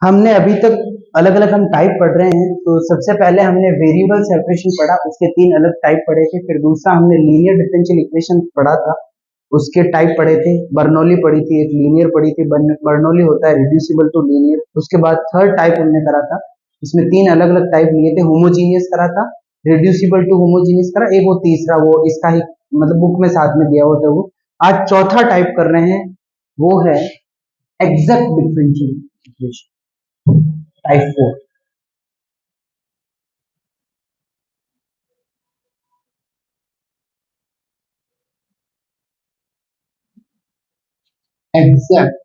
हमने अभी तक अलग अलग हम टाइप पढ़ रहे हैं। तो सबसे पहले हमने वेरिएबल सेपरेशन पढ़ा, उसके तीन अलग टाइप पढ़े थे। फिर दूसरा हमने लीनियर डिफरेंशियल इक्वेशन पढ़ा था, उसके टाइप पढ़े थे। बर्नौली पढ़ी थी, एक लीनियर पढ़ी थी। बर्नौली होता है रिड्यूसिबल टू लीनियर। उसके बाद थर्ड टाइप हमने करा था, इसमें तीन अलग अलग टाइप लिए थे। होमोजीनियस करा था, रिड्यूसिबल टू होमोजीनियस करा, एक वो तीसरा वो इसका ही मतलब बुक में साथ में दिया हुआ था वो। आज चौथा टाइप कर रहे हैं, वो है exact differential equation, type 4। Exact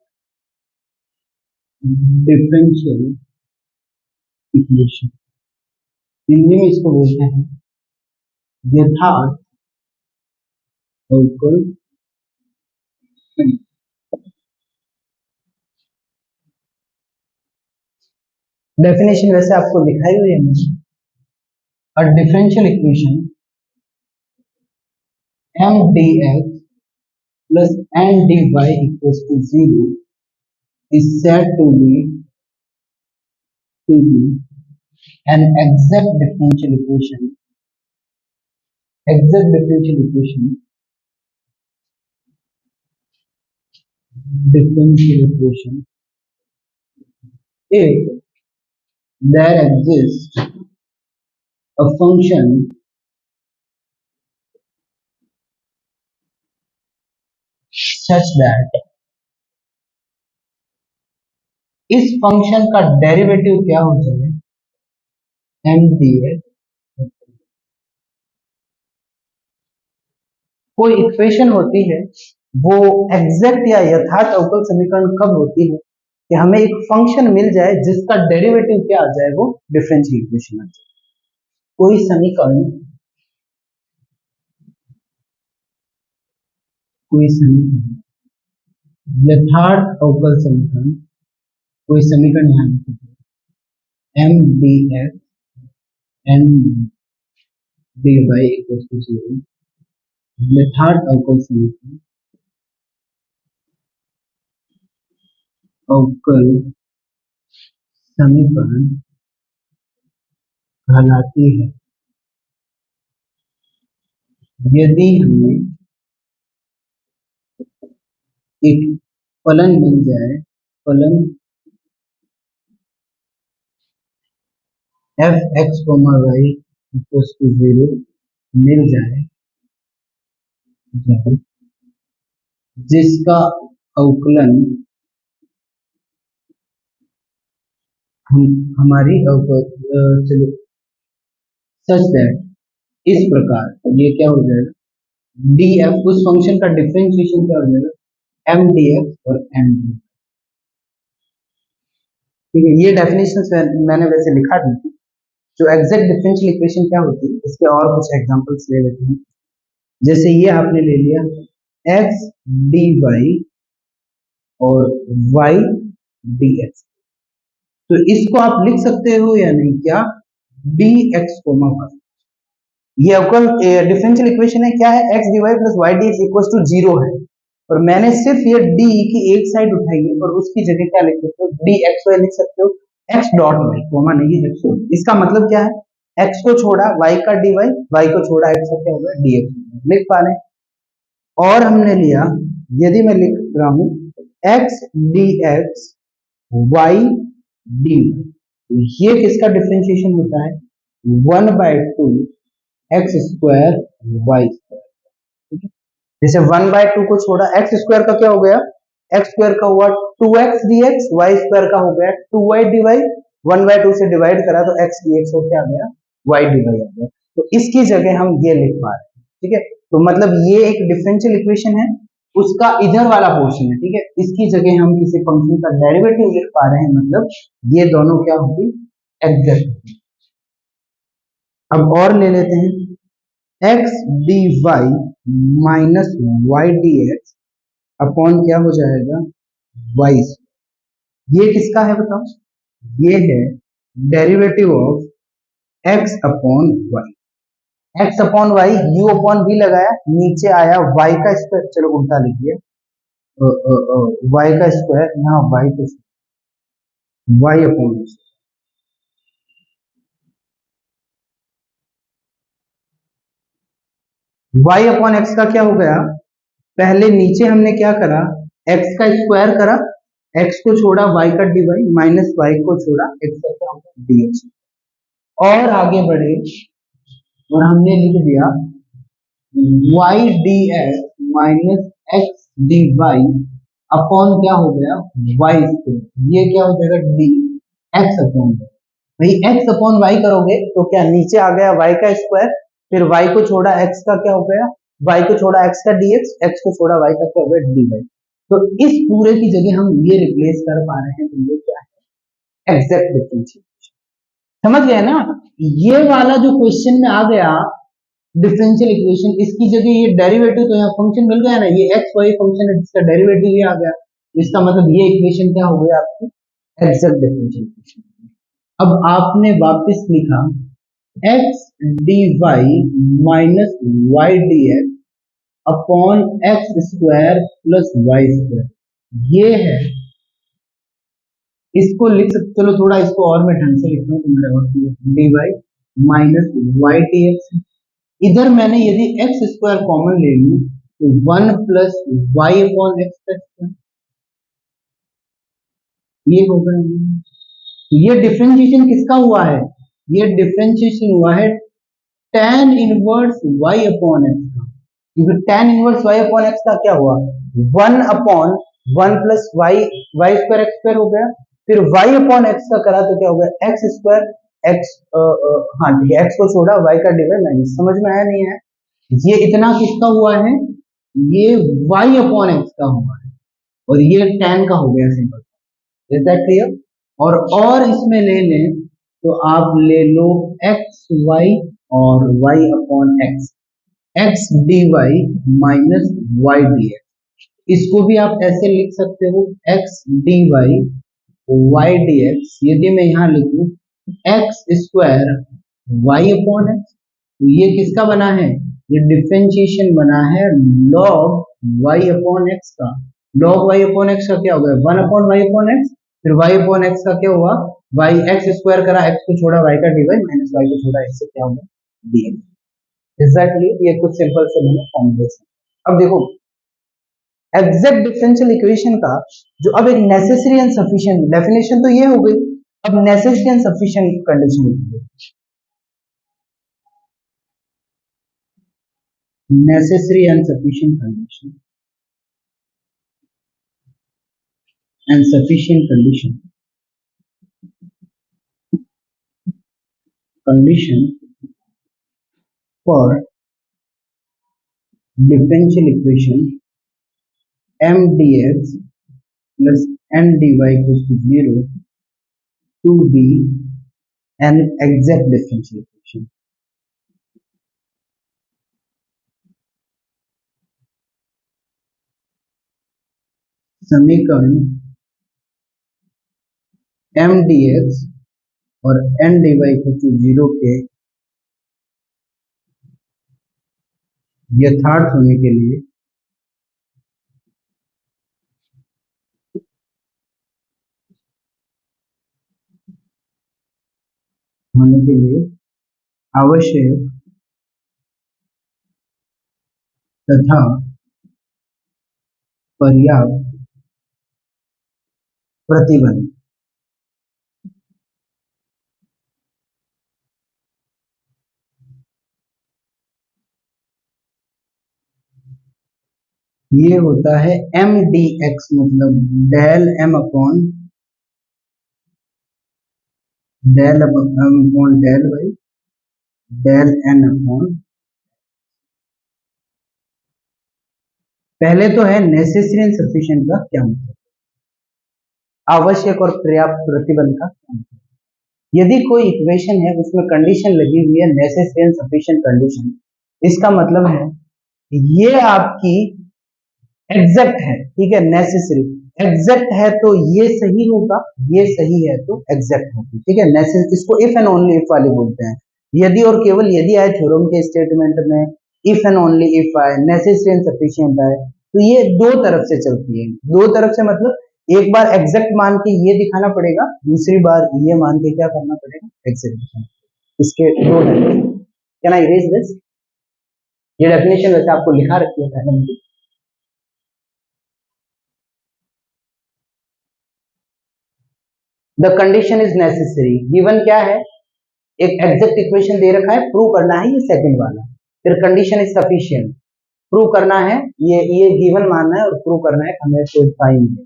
differential equation, Hindi में इसको बोलते हैं यथार्थ अवकल समीकरण। डेफिनेशन वैसे आपको लिखाई हुई है मैंने। A differential equation m dx plus n dy equals to 0 is said to be an exact differential equation if there exists a function such that इस फंक्शन का डेरिवेटिव क्या हो जाए, m dx। कोई इक्वेशन होती है, वो एग्जैक्ट या यथार्थ अवकल समीकरण कब होती है कि हमें एक फंक्शन मिल जाए जिसका डेरिवेटिव क्या आ जाए, वो डिफरेंशियल इक्वेशन आ जाए। कोई समीकरण यथार्थ अवकल समीकरण, कोई समीकरण यहाँ m dx n dy equal to 0, यथार्थ अवकल समीकरण, अवकल समीकरण कहलाती है यदि हमें एक फलन मिल जाए, फलन f(x, y) इक्वल टू 0 मिल जाए, जिसका अवकलन हमारी चलो सच दैट इस प्रकार ये क्या हो जाएगा, df उस फंक्शन का डिफरेंशिएशन क्या हो जाएगा, m dx और m dx। ठीक है, ये डेफिनेशन मैंने वैसे लिखा दी थी। जो एग्जैक्ट डिफरेंशियल इक्वेशन क्या होती है, इसके और कुछ एग्जांपल्स ले लेते हैं। जैसे ये आपने ले लिया x dy और y dx, तो इसको आप लिख सकते हो या नहीं, क्या dx, y। ये अवकल डिफरेंशियल इक्वेशन है, क्या है, x dy plus y dx equal to 0 है। और मैंने सिर्फ ये d की एक साइड उठाई है और उसकी जगह क्या लिख सकते हो, dxy लिख सकते हो, x डॉट y कोमा नहीं है। इसका मतलब क्या है, x को छोड़ा y का dy, y को छोड़ा x का क्या होगा, dx लिख पा रहे हैं। और हमने लिया, यदि मैं लिख रहा हूं x dx y dy, ये किसका डिफरेंशिएशन होता है, 1/2 एक्स स्क्वायर वाई स्क्वायर। ठीक है, जैसे 1/2 को छोड़ा, एक्स स्क्वायर का क्या हो गया, एक्स स्क्वायर का हुआ 2x dx, वाई स्क्वायर का हो गया 2y dy, 1/2 से डिवाइड करा तो x dx हो क्या आ गया, y dy आ गया। तो इसकी जगह हम ये लिख पा रहे हैं। ठीक है, तो मतलब ये एक डिफरेंशियल इक्वेशन है, उसका इधर वाला पोर्शन है। ठीक है, इसकी जगह हम किसी फंक्शन का डेरिवेटिव लिख पा रहे हैं, मतलब ये दोनों क्या होगी, एग्जैक्ट। अब और ले लेते हैं, x dy minus y d x upon क्या हो जाएगा, y। ये किसका है बताओ, ये है derivative of x upon y. x upon y, u upon v लगाया, नीचे आया y का स्क्वायर, चलो उल्टा लिखिए, y का स्क्वायर, यहाँ y को y upon x. Y upon x का क्या हो गया, पहले नीचे हमने क्या करा, एक्स का स्क्वायर करा, एक्स को छोड़ा वाई का डीवाई, माइनस वाई को छोड़ा एक्स का क्या होगा डीएक्स। और आगे बढ़े और हमने लिख दिया y d x minus x d y upon क्या हो गया वाई स्क्वायर, ये क्या हो जाएगा डी एक्स अपॉन। भाई एक्स अपॉन वाई करोगे तो क्या नीचे आ गया वाई का स्क्वायर, फिर वाई को छोड़ा एक्स का क्या हो गया, वाई को छोड़ा एक्स का डीएक्स, एक्स को छोड़ा वाई का क्या हो गया डी वाई। तो इस पूरे की जगह हम ये रिप्लेस कर पा रहे हैं, तो ये क्या है एग्जैक्ट डिफरेंशियल। समझ गए ना, ये वाला जो क्वेश्चन में आ गया डिफरेंशियल इक्वेशन, इसकी जगह ये डेरिवेटिव, तो यहाँ फंक्शन मिल गया ना, ये एक्स वाई फंक्शन है जिसका डेरिवेटिव ये आ गया, इसका मतलब ये इक्वेशन क्या हो गया आपकी एग्जैक्ट डिफरेंशियल इक्वेशन। अब आपने वापस लिखा x d y minus y d x upon x square plus y square, ये है। इसको लिख सकते, चलो थोड़ा इसको और मैं ढंग से लिखता हूँ तो मेरा और d y minus y d x. इधर मैंने यदि एक्स स्क्वायर कॉमन ले लूं तो 1 plus y upon x square, ये हो गया। तो ये डिफरेंशिएशन किसका हुआ है, ये डिफरेंशिएशन हुआ है tan inverse y upon x का, क्योंकि tan inverse y upon x का क्या हुआ 1 upon 1 plus y, y square x square हो गया, फिर y अपॉन एक्स का करा तो क्या हो गया एक्स स्क्वायर एक्स, हाँ ठीक है, एक्स को छोड़ा y का डिवाइड माइनस, समझ में आया नहीं है, ये इतना किसका हुआ है, ये y अपॉन एक्स का हुआ है, और ये tan का हो गया सिंपल। Is that clear? और इसमें ले लें तो आप ले लो एक्स वाई और y upon x, x d y minus y d x, इसको भी आप ऐसे लिख सकते हो x d y y d x. यदि मैं यहाँ लिखूं x square y upon x, तो ये किसका बना है, ये डिफरेंशिएशन बना है लॉग वाई अपॉन एक्स का। लॉग वाई अपॉन एक्स का क्या हो गया 1 अपॉन वाई अपॉन एक्स, फिर वाई अपॉन एक्स का क्या हुआ वाई, एक्स स्क्वायर करा, एक्स को छोड़ा वाई का डिवाइड माइनस वाई को छोड़ा एक्स से क्या होगा डीएक्स। एग्जैक्टली ये कुछ सिंपल से मैंने फॉर्मूलेशन। अब देखो एग्जैक्ट डिफरेंशियल इक्वेशन का जो अब एक नेसेसरी एंड सफिशिएंट डेफिनेशन तो ये हो गई, अब नेसेसरी एंड सफिशिएंट कंडीशन लिखिए। necessary and sufficient condition and sufficient condition for differential equation m dx plus n dy equals to 0 to be an exact differential equation। समीकरण m dx और n dy equals to 0 के यथार्थ होने के लिए आवश्यक तथा पर्याप्त प्रतिबंध। ये होता है एम डी एक्स, मतलब del M upon del upon del y del N upon, पहले तो है नेसेसरी एंड सफिशिएंट का क्या मतलब, आवश्यक और पर्याप्त प्रतिबंध का क्या मतलब। यदि कोई इक्वेशन है उसमें कंडीशन लगी हुई है नेसेसरी एंड सफिशिएंट कंडीशन, इसका मतलब है ये आपकी एग्जैक्ट है, ठीक है, नेसेसरी एग्जैक्ट है तो ये सही होगा, ये सही है तो एग्जैक्ट होगी, ठीक है। नेसेसरी इसको इफ एंड ओनली इफ वाली बोलते हैं, यदि और केवल यदि आए थ्योरम के स्टेटमेंट में, इफ एंड ओनली इफ आए, नेसेसरी एंड सफिशिएंट आए, तो ये दो तरफ से चलती है। दो तरफ से मतलब एक बार एग्जैक्ट मान के ये दिखाना पड़ेगा, दूसरी बार ये मान के क्या करना पड़ेगा, एग्जैक्ट दिखाना। इसके दो definition. Can I erase this? ये डेफिनेशन वैसे आपको लिखा रखी है पहले में। The condition is necessary, given क्या है, एक एग्जैक्ट इक्वेशन दे रखा है, प्रूव करना है, ये सेकंड वाला। फिर कंडीशन इज सफिशिएंट, प्रूव करना है, ये गिवन मानना है और प्रूव करना है, हमें कोई फाइन।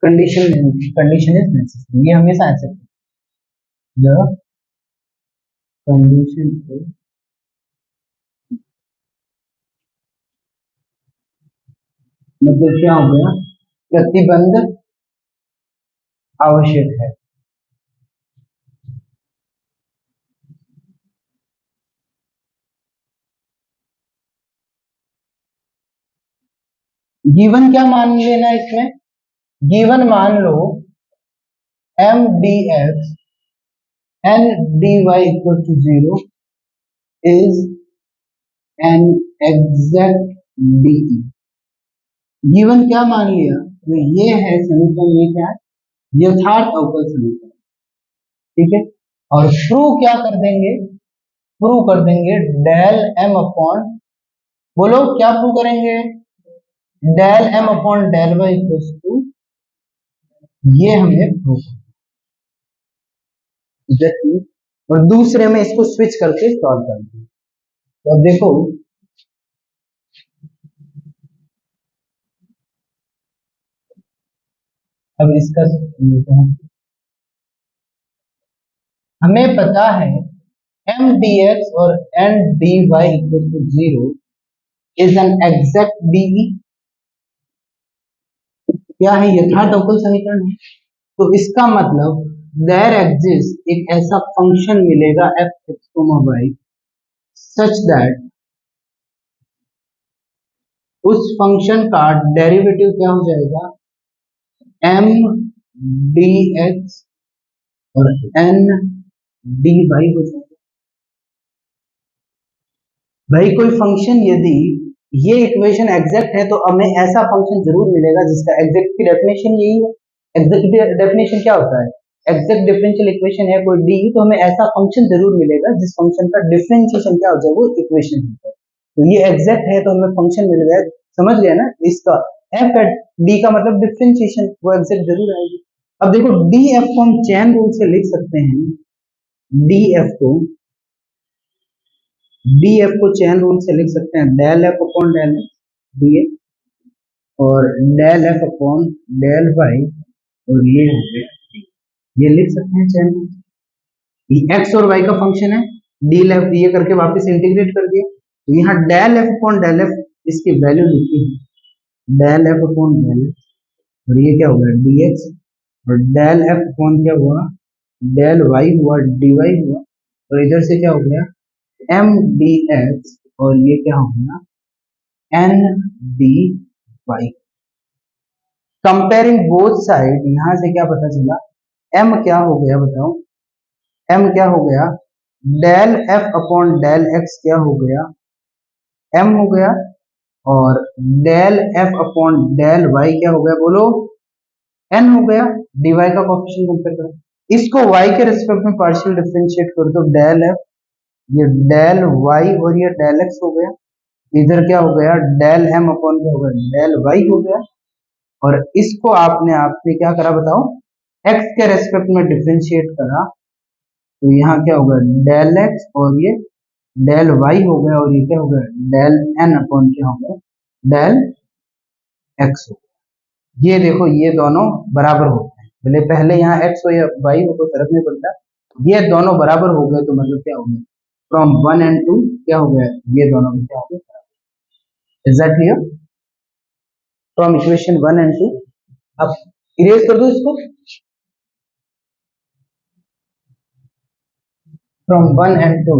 कंडीशन इज नेसेसरी, ये हमेशा ऐसे, द कंडीशन इज, मतलब क्या हो गया, प्रतिबंध आवश्यक है। गिवन क्या मान लेना इसमें, गिवन मान लो M D x N D Y equal to 0 is an exact DE. Given क्या मान लिया, तो ये है समीकरण, ये क्या है, यथार्थ अवकल समीकरण। ठीक है, और प्रूव क्या कर देंगे, प्रूव कर देंगे डेल एम अपॉन, बोलो क्या प्रूव करेंगे, del M upon del y equal to, ये हमें प्रूव, और दूसरे में इसको स्विच करके सॉल्व कर देंगे। तो अब देखो, अब इसका लेते हैं, हमें पता है एम डी एक्स और N D Y equal to 0 is an exact DE, क्या है, यथार्थ अवकल समीकरण है। तो इसका मतलब देयर एग्जिस्ट एक ऐसा फंक्शन मिलेगा F x y such that उस फंक्शन का डेरिवेटिव क्या हो जाएगा, एम डी एक्स और एन डी वाई हो जाएगा। भाई कोई फंक्शन यदि ये इक्वेशन एग्जैक्ट है तो हमें ऐसा फंक्शन जरूर मिलेगा जिसका एग्जैक्ट की डेफिनेशन यही है। एग्जैक्ट डेफिनेशन क्या होता है, एग्जैक्ट डिफरेंशियल इक्वेशन है कोई डी, तो हमें ऐसा फंक्शन जरूर मिलेगा जिस फंक्शन का डिफरेंशिएशन क्या हो जाए, वो इक्वेशन होता है। तो ये एग्जैक्ट है तो हमें फंक्शन मिल गया, समझ गया ना, इसका एफ एट डी का मतलब डिफरेंशिएशन, वो एग्जैक्ट जरूर आएगी। अब देखो डी एफ को हम चैन रूल से लिख सकते हैं, डी एफ को, डी एफ को चैन रूल से लिख सकते हैं, del F upon del x D x, और del F upon del Y, और ये हो गया, ये लिख सकते हैं चैन रूल। ये एक्स और वाई का फंक्शन है, डी लेफ ये करके वापस इंटीग्रेट कर दिया, तो यहाँ del F upon del F इसकी वैल्यू लिखी है, del F upon del F, और ये क्या हो गया डी एक्स, और डेल एफ अपॉन क्या हुआ, डेल वाई हुआ, डी वाई हुआ, और इधर से क्या हो गया एम डी एक्स, और ये क्या हो गया N D y. Comparing both side, यहां से क्या पता चला, एम क्या हो गया बताओ, एम क्या हो गया, del F upon del x क्या हो गया, एम हो गया, और del F upon del y क्या हो गया, बोलो एन हो गया। डी वाई का कोफिशिएंट कंपेयर करो, इसको वाई के रिस्पेक्ट में पार्शियल डिफरेंशिएट कर दो, डेल एफ, ये डेल वाई, और ये डेल एक्स हो गया, इधर क्या हो गया डेल एम अपॉन क्या हो गया डेल वाई हो गया, और इसको आपने आपसे क्या करा बताओ, एक्स के रेस्पेक्ट में डिफरेंशिएट करा, तो यहाँ क्या होगा डेल एक्स, और ये डेल वाई हो गया, और ये क्या हो गया डेल एन अपॉन क्या हो गया डेल एक्स हो गया। ये देखो ये दोनों बराबर होते हैं, भले पहले यहाँ एक्स हो या वाई हो तो फर्क नहीं पड़ता, ये दोनों बराबर हो गए तो मतलब क्या हो गया, फ्रॉम 1 and 2 क्या हो गया, ये दोनों में क्या हो गया, is that clear, from equation 1 and 2। अब इरेज कर दो इसको, फ्रॉम 1 and 2,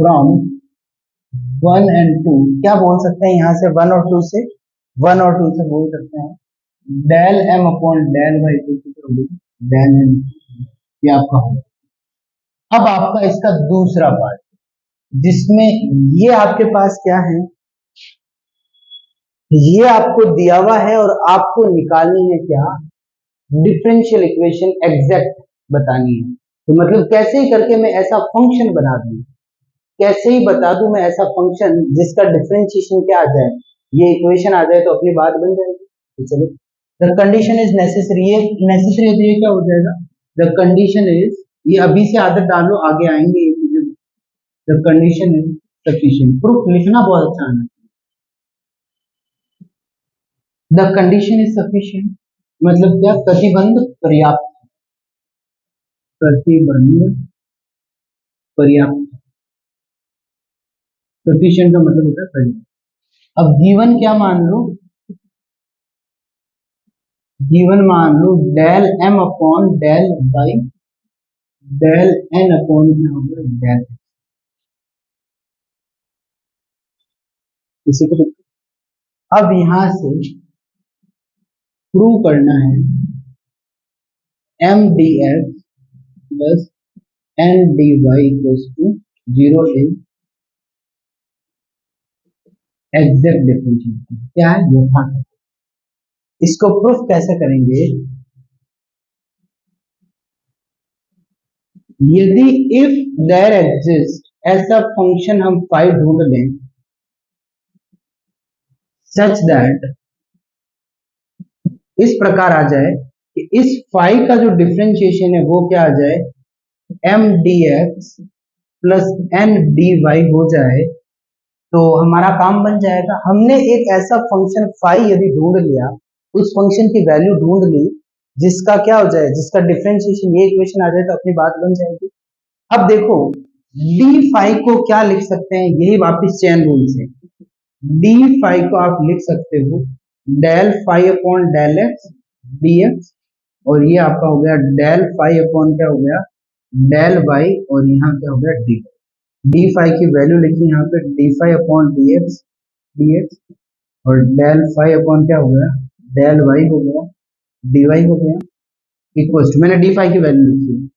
फ्रॉम 1 and 2, क्या बोल सकते हैं यहाँ से 1 और 2 से, 1 और 2 से बोल सकते हैं del M upon del y del M, ये आपका होगा। अब आपका इसका दूसरा पार्ट, जिसमें ये आपके पास क्या है, ये आपको दिया हुआ है और आपको निकालनी है क्या, डिफरेंशियल इक्वेशन एग्जैक्ट बतानी है। तो मतलब कैसे ही करके मैं ऐसा फंक्शन बना दूं, कैसे ही बता दूं मैं ऐसा फंक्शन जिसका डिफरेंशिएशन क्या आ जाए, ये इक्वेशन आ जाए तो अपनी बात बन जाएगी। तो चलो, द कंडीशन इज नेसेसरी, ये नेसेसरी है तो ये क्या हो जाएगा, द कंडीशन इज, ये अभी से आदत डालो आगे आएंगे ये चीजें। The condition is sufficient, proof लिखना बहुत अच्छा है। द कंडीशन इज सफिशिएंट मतलब क्या, प्रतिबंध पर्याप्त, प्रतिबंध पर्याप्त, सफिशिएंट का मतलब होता है पर्याप्त। अब गिवन क्या मान लो, गिवन मान लो del M upon del by del N upon क्या होगा डेल, इसी को अब यहां से प्रूव करना है M D x plus N D y equals to 0 is exact differential, क्या है यथार्थ। इसको प्रूफ कैसे करेंगे, यदि इफ देयर एग्जिस्ट, ऐसा फंक्शन हम फाई ढूंढ लें सच दैट, इस प्रकार आ जाए कि इस फाई का जो डिफरेंशिएशन है वो क्या आ जाए, M D x plus N D y हो जाए, तो हमारा काम बन जाएगा। हमने एक ऐसा फंक्शन फाई यदि ढूंढ लिया, उस फंक्शन की वैल्यू ढूंढ ली जिसका क्या हो जाए, जिसका डिफरेंशिएशन ये इक्वेशन आ जाए तो अपनी बात बन जाएगी। अब देखो डी फाई को क्या लिख सकते हैं, यही वापस चेन रूल से, डी फाई को आप लिख सकते हो del phi upon del x D x, और ये आपका हो गया डेल फाई अपॉन क्या हो गया डेल वाई, और यहाँ क्या हो गया डी, डी फाई की वैल्यू लिखी यहाँ पे d phi upon d x, और डेल फाई अपॉन क्या हो गया डेल वाई हो गया, डी वाई हो गया, इक्वल टू मैंने डी फाई की वैल्यू लिखी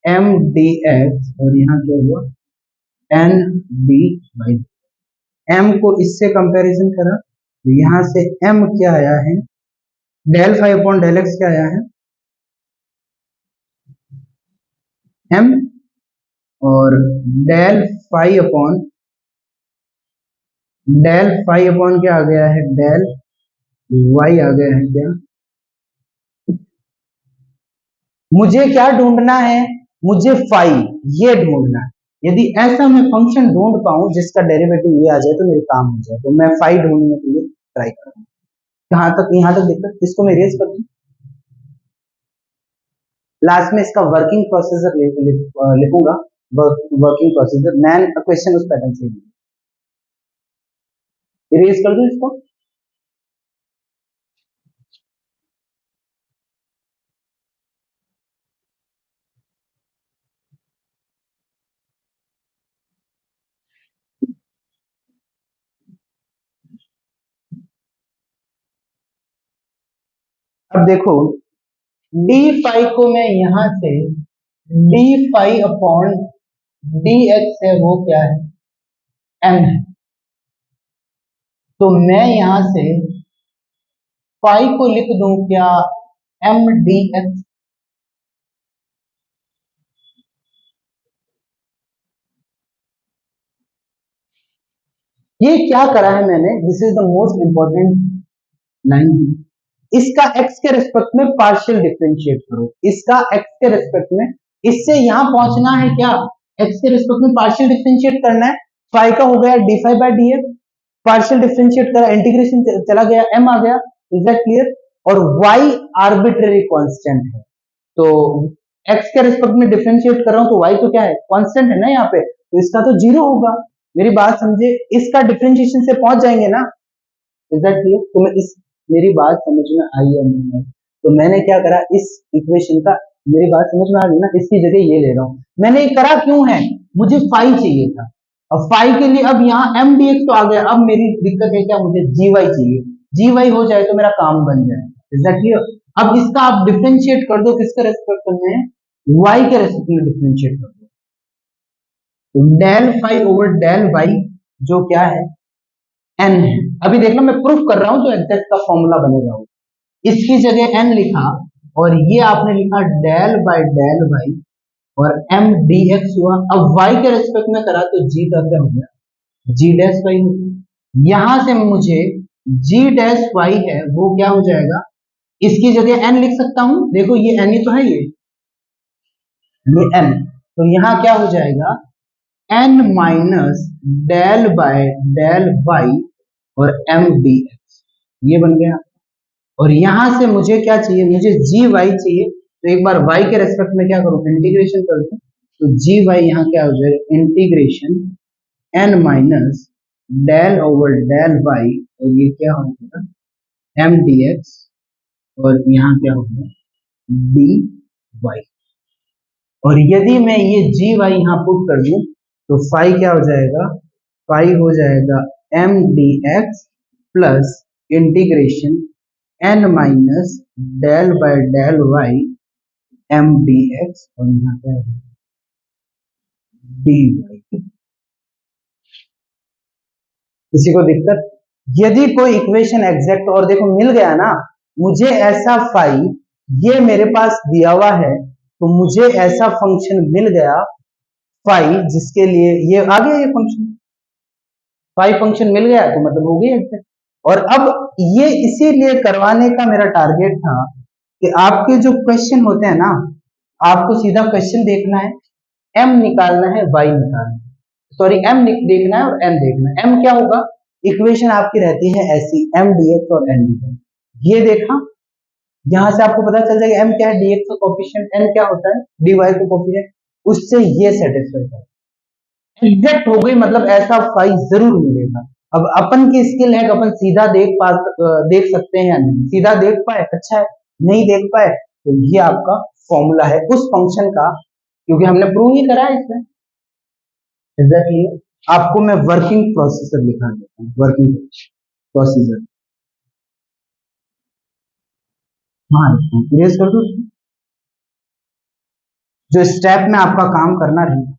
एम डी एक्स, और यहाँ क्या हुआ एन डी वाई। एम को इससे कंपैरिजन करा तो यहाँ से एम क्या आया है, del five upon del x क्या आया है एम, और डेल फाइव अपॉन क्या आ गया है डेल वाई आ गया है क्या। मुझे क्या ढूंढना है, मुझे फाई ये ढूंढना है। यदि ऐसा मैं फंक्शन ढूंढ पाऊं जिसका डेरिवेटिव ये आ जाए तो मेरे काम हो जाए, तो मैं फाई ढूंढने के लिए ट्राई करूंगा। यहाँ तक दिक्कत, इसको मैं रेज कर दूं, लास्ट में इसका वर्किंग प्रोसीजर लिखूंगा, वर्किंग प्रोसीजर, मैन क्वेश्चन उस पैटर्न से इरेज कर दूं इसको। अब देखो डी फाई को मैं यहां से d phi upon d x है वो क्या है एम है, तो मैं यहां से फाई को लिख दूं क्या एम डी एक्स, ये क्या करा है मैंने, this is the most important line, इसका x के रेस्पेक्ट में पार्शियल डिफरेंशिएट करो, इसका x के रेस्पेक्ट में, इससे यहां पहुंचना है क्या, x के रेस्पेक्ट में पार्शियल डिफरेंशिएट करना है। फाई का हो गया d phi by d x, partial differentiate करा, इंटीग्रेशन चला गया, m आ गया, इज दैट क्लियर। और y आर्बिट्रेरी कांस्टेंट है, तो x के रेस्पेक्ट में डिफरेंशिएट कर रहा हूं तो y तो क्या है कांस्टेंट है ना यहाँ पे, तो इसका तो जीरो होगा। मेरी बात समझे, इसका डिफरेंशिएशन से पहुंच जाएंगे ना, इज दैट क्लियर। तो मैं इस, मेरी बात समझ में आई या नहीं है, तो मैंने क्या करा इस इक्वेशन का, मेरी बात समझ में आ गई ना, इसकी जगह ये ले रहा हूं। मैंने ये करा क्यों है, मुझे फाई चाहिए था, अब फाई के लिए अब यहाँ एम डी एक्स तो आ गया, अब मेरी दिक्कत है क्या, मुझे जी वाई चाहिए। जी वाई हो जाए तो मेरा काम बन जाए। Is that clear? अब इसका आप डिफ्रेंशिएट कर दो, किसके रेस्पेक्ट में, वाई के रेस्पेक्ट में डिफ्रेंशिएट कर दो। तो del phi over del y जो क्या है, एन है। अभी देखना मैं प्रूफ कर रहा हूं जो एग्जैक्ट का फॉर्मूला बनेगा वो, इसकी जगह एन लिखा और ये आपने लिखा डेल बाय डेल वाई और एम डी एक्स हुआ। अब वाई के रेस्पेक्ट में करा तो जी का क्या हो गया, जी डैश वाई हो गया। यहां से मुझे जी डैश वाई है वो क्या हो जाएगा, इसकी जगह एन लिख सकता हूं, देखो ये एन ही तो है, ये एन, तो यहां क्या हो जाएगा, N minus del by del Y और एम डी एक्स, ये बन गया। और यहां से मुझे क्या चाहिए, मुझे जी वाई चाहिए, तो एक बार वाई के रेस्पेक्ट में क्या करूं, इंटीग्रेशन कर दूं, तो जी वाई यहाँ क्या हो जाएगा, integration N minus del over del Y और ये क्या हो गया एम डी एक्स और यहाँ क्या हो गया डी वाई। और यदि मैं ये जी वाई यहाँ पुट कर दूं तो फाई क्या हो जाएगा, फाई हो जाएगा M D x plus integration N minus del by del y m D x और यहाँ क्या है डी वाई। किसी को दिक्कत? यदि कोई इक्वेशन एग्जैक्ट और देखो मिल गया ना, मुझे ऐसा फाई ये मेरे पास दिया हुआ है तो मुझे ऐसा फंक्शन मिल गया फाई जिसके लिए ये आ गया, ये फंक्शन फाई फंक्शन मिल गया तो मतलब हो गई एग्जैक्ट। और अब ये इसीलिए करवाने का मेरा टारगेट था कि आपके जो क्वेश्चन होते हैं ना, आपको सीधा क्वेश्चन देखना है, एम निकालना है, वाई निकालना है, सॉरी एम देखना है और एन देखना है। एम क्या होगा, इक्वेशन आपकी रहती है ऐसी एम डी एक्स और एन डी एक्स, ये देखा, यहां से आपको पता चल जाएगा एम क्या है, डीएक्स का कोफिशिएंट, एन क्या होता है, डी वाई का कोफिशिएंट, उससे ये सेटिस्फाई है, एग्जैक्ट हो गई, मतलब ऐसा फाई जरूर मिलेगा। अब अपन की स्किल है कि अपन सीधा देख सकते हैं या नहीं, सीधा देख पाए अच्छा है, नहीं देख पाए तो ये आपका फॉर्मूला है उस फंक्शन का, क्योंकि हमने प्रूव ही करा है इसमें। एग्जैक्टली आपको मैं वर्किंग प्रोसीजर लिखा देता हूँ, वर्किंग प्रोसीजर, हाँ इरेज कर दो, जो स्टेप में आपका काम करना रहेगा।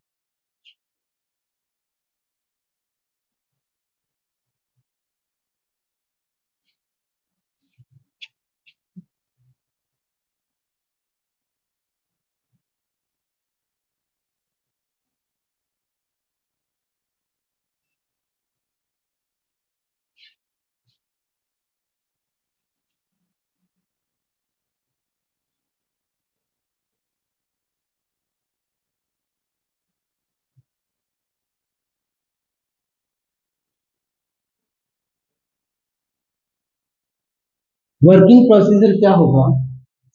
वर्किंग प्रोसीजर क्या होगा,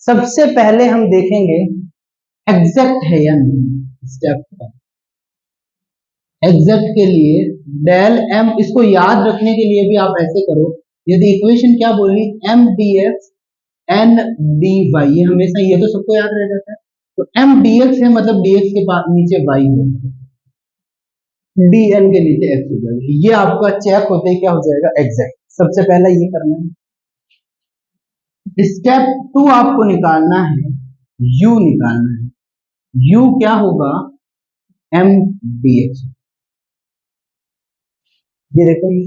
सबसे पहले हम देखेंगे एग्जैक्ट है या नहीं स्टेप का। एग्जैक्ट के लिए डेल एम, इसको याद रखने के लिए भी आप ऐसे करो, यदि इक्वेशन क्या बोली m D x N D y, ये हमेशा ये तो सबको याद रह जाता है, तो एम डी एक्स है मतलब डी एक्स के पास नीचे वाई होगा, डी एन के नीचे एक्स हो जाएगा, ये आपका चेक होते ही क्या हो जाएगा एग्जैक्ट। सबसे पहला ये करना है। स्टेप टू आपको निकालना है, यू निकालना है, यू क्या होगा एम डी एक्स, ये देखो ये,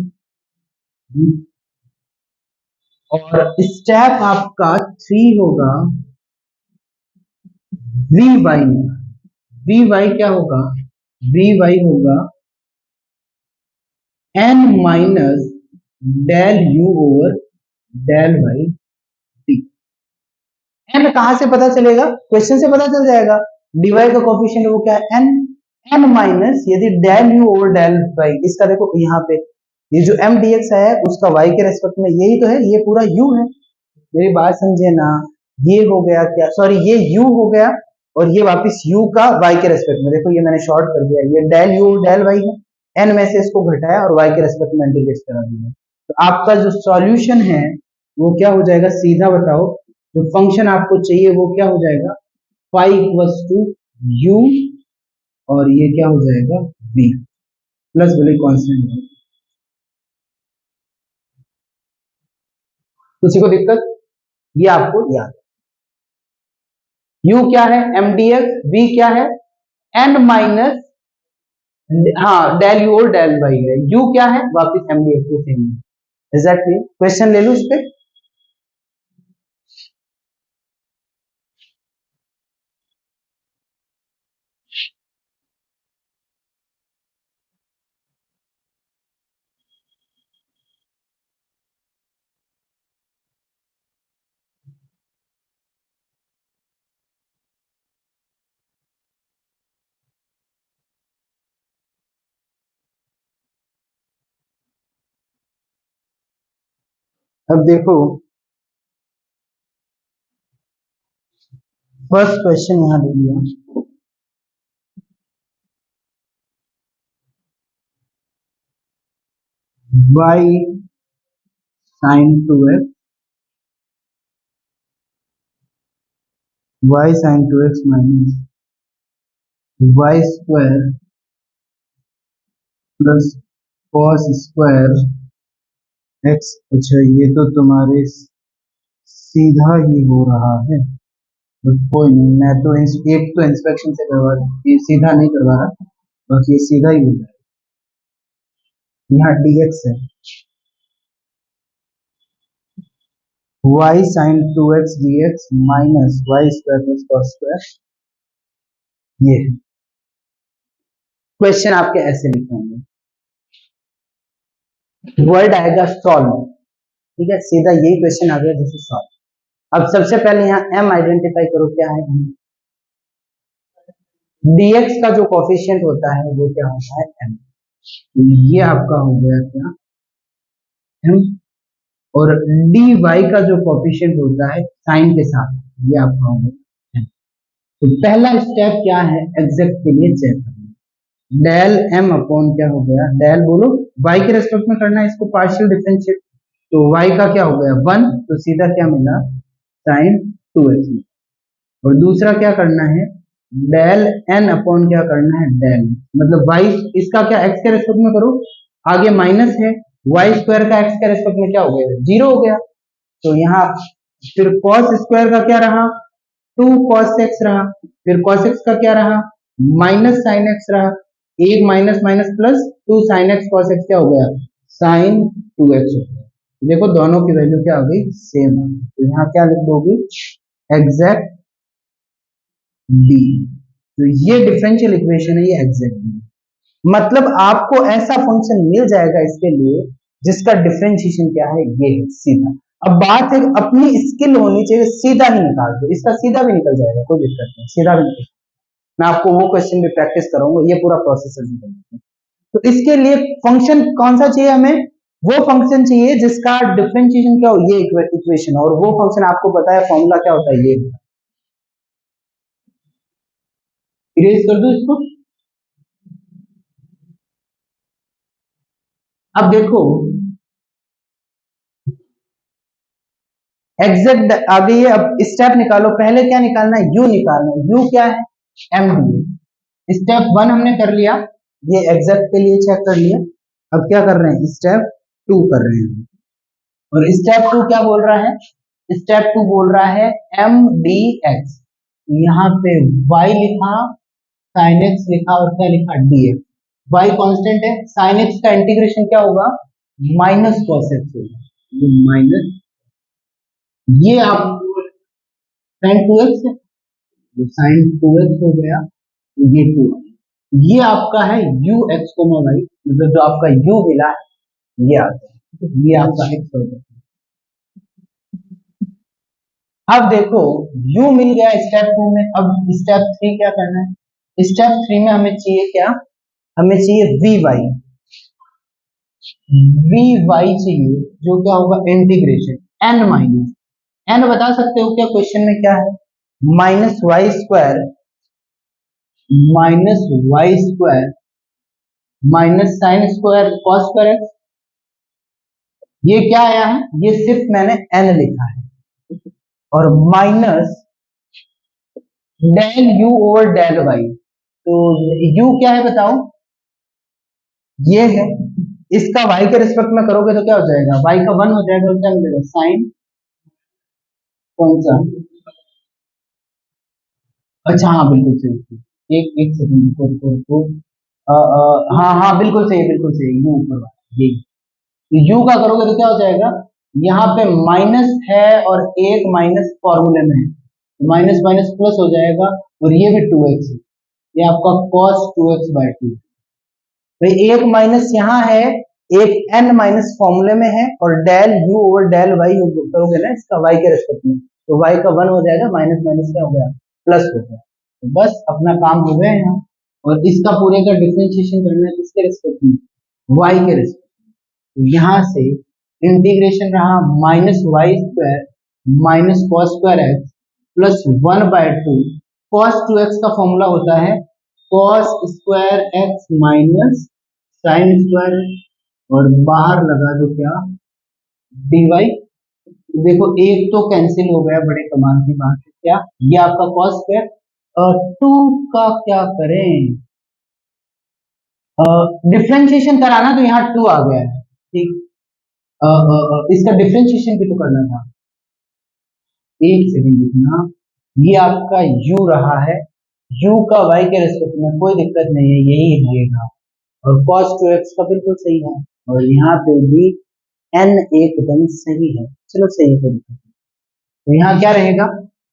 और स्टेप आपका थ्री होगा वी वाई, वी वाई क्या होगा, वी वाई होगा n minus del u over del y t. N कहां से पता चलेगा, क्वेश्चन से पता चल जाएगा, डीवाई का कोफिशिएंट वो क्या है एन, एन माइनस यदि del u over del y, इसका देखो यहाँ पे ये जो एम डी एक्स है उसका वाई के रेस्पेक्ट में यही तो है, ये पूरा यू है, मेरी बात समझे ना, ये हो गया क्या, सॉरी ये यू हो गया और ये वापस यू का वाई के रेस्पेक्ट में, देखो ये मैंने शॉर्ट कर दिया, ये डेल यू डेल वाई है, एन में से इसको घटाया और वाई के रेस्पेक्ट में इंटीग्रेट करा दिया, तो आपका जो सॉल्यूशन है वो क्या हो जाएगा, सीधा बताओ, जो फंक्शन आपको चाहिए वो क्या हो जाएगा, फाई इक्वल्स टू यू और ये क्या हो जाएगा v, प्लस बोले कांस्टेंट, किसी को दिक्कत? ये आपको याद, u क्या है mdx, v क्या है n माइनस, हाँ डेल यू और डेल वाई है, u क्या है वापिस mdx को सेम है। एग्जैक्टली क्वेश्चन ले लो इस पे। अब देखो फर्स्ट क्वेश्चन यहां दे दिया, y sin 2x, y sin 2x minus y square plus cos square x। अच्छा ये तो तुम्हारे सीधा ही हो रहा है, बट कोई नहीं, मैं तो एक तो इंस्पेक्शन से करवा रहा हूँ, ये सीधा नहीं करवा रहा, बाकी ये सीधा ही हो जाएगा। यहाँ dx है y sin 2x dx minus y square plus cos square, ये है क्वेश्चन। आपके ऐसे लिखे होंगे, वर्ड आएगा सॉल्व, ठीक है, सीधा यही क्वेश्चन आ गया जैसे सॉल्व। अब सबसे पहले यहाँ m आइडेंटिफाई करो, क्या है dx का जो कोफिशिएंट होता है वो क्या होता है m, तो ये आपका हो गया क्या m, और dy का जो कोफिशिएंट होता है साइन के साथ, ये आपका हो गया m। तो पहला स्टेप क्या है एग्जैक्ट के लिए चेक करना, डेल m अपॉन क्या हो गया, डेल बोलो y के रेस्पेक्ट में करना है इसको पार्शियल डिफरेंशिएट, तो y का क्या हो गया 1, तो सीधा क्या मिला साइन 2x, और दूसरा क्या करना है डेल n अपॉन क्या करना है डेल, मतलब y इसका क्या x के रेस्पेक्ट में करो, आगे माइनस है, y स्क्वायर का x के रेस्पेक्ट में क्या हो गया जीरो हो गया, तो यहाँ फिर cos स्क्वायर का क्या रहा 2 cos x रहा, फिर cos x का क्या रहा माइनस साइन x रहा, एक minus minus plus 2 sine x cos x क्या हो गया साइन 2x हो गया। देखो दोनों की वैल्यू क्या आ गई सेम आ गई, तो यहाँ क्या लिख दोगे एग्जैक्ट डी, तो ये डिफरेंशियल इक्वेशन है, ये एग्जैक्ट डी, मतलब आपको ऐसा फंक्शन मिल जाएगा इसके लिए जिसका डिफरेंशिएशन क्या है ये है सीधा। अब बात है अपनी स्किल होनी चाहिए, सीधा ही निकाल दो, इसका सीधा भी निकल जाएगा कोई दिक्कत नहीं, सीधा भी निकल, मैं आपको वो क्वेश्चन भी प्रैक्टिस कराऊंगा, ये पूरा प्रोसेस है। तो इसके लिए फंक्शन कौन सा चाहिए हमें, वो फंक्शन चाहिए जिसका डिफरेंशिएशन क्या हो ये इक्वेशन, और वो फंक्शन आपको पता है फॉर्मूला क्या होता है, ये इरेज कर दो इसको। अब देखो एग्जैक्ट आ गई है, अब स्टेप निकालो, पहले क्या निकालना है u निकालना है, u क्या है m ds, स्टेप 1 हमने कर लिया, ये एग्जैक्ट के लिए चेक कर लिया, अब क्या कर रहे हैं स्टेप 2 कर रहे हैं, और स्टेप 2 क्या बोल रहा है, स्टेप 2 बोल रहा है m dx, यहाँ पे y लिखा sin x लिखा और क्या लिखा dx, y कांस्टेंट है, sin x का इंटीग्रेशन क्या होगा माइनस cos x होगा, ये माइनस, ये आप sin 2x है, तो sin 2x हो गया, तो ये 2, ये आपका है u x y, मतलब जो आपका u मिला है ये आता है, ये आपका x हो जाता है। अब देखो u मिल गया स्टेप 2 में, अब स्टेप 3 क्या करना है, स्टेप 3 में हमें चाहिए क्या, हमें चाहिए vy, vy चाहिए जो क्या होगा इंटीग्रेशन n माइनस, n बता सकते हो क्या क्वेश्चन में क्या है minus y square, minus y square minus sine square cos square x, ये क्या आया है, ये सिर्फ मैंने n लिखा है, और minus del u over del y, तो u क्या है बताओ ये है, इसका y के रिस्पेक्ट में करोगे तो क्या हो जाएगा, y का 1 हो जाएगा, क्या मिलेगा साइन, कौन सा, अच्छा हाँ बिल्कुल सही, एक एक सेकंड रुको रुको रुको, हाँ हाँ बिल्कुल सही, यू ऊपर वाला ये, तो यू का करोगे तो क्या हो जाएगा, यहाँ पे माइनस है और एक माइनस फॉर्मूले में है, माइनस माइनस प्लस हो जाएगा, और ये भी 2x है, ये आपका cos 2x/2, भाई एक माइनस यहाँ है, एक n माइनस फॉर्मूले में है, और del u over del y करोगे ना इसका y के रेस्पेक्ट में, तो y का 1 हो जाएगा, माइनस माइनस क्या हो गया, प्लस हो गया, तो बस अपना काम हो गया यहाँ, और इसका पूरे का डिफरेंशिएशन करना है किसके रेस्पेक्ट में, y के रेस्पेक्ट, तो यहाँ से इंटीग्रेशन रहा minus y square minus cos square x plus 1/2, cos 2x का फॉर्मूला होता है cos square x minus sine square, और बाहर लगा दो क्या, dy, देखो एक तो कैंसिल हो गया, बड़े कमाल की बात है, क्या ये आपका कॉस स्क्वायर, और 2 का क्या करें, डिफरेंशिएशन कराना तो यहाँ 2 आ गया है, ठीक, इसका डिफरेंशिएशन भी तो करना था, एक सेकंड रुकना, ये आपका u रहा है, u का y के रिस्पेक्ट में कोई दिक्कत नहीं है, यही रहेगा, और cos 2x का बिल्कुल सही है, और यहाँ पे भी n एकदम सही है, चलो सही है, कोई दिक्कत नहीं। तो यहाँ क्या रहेगा,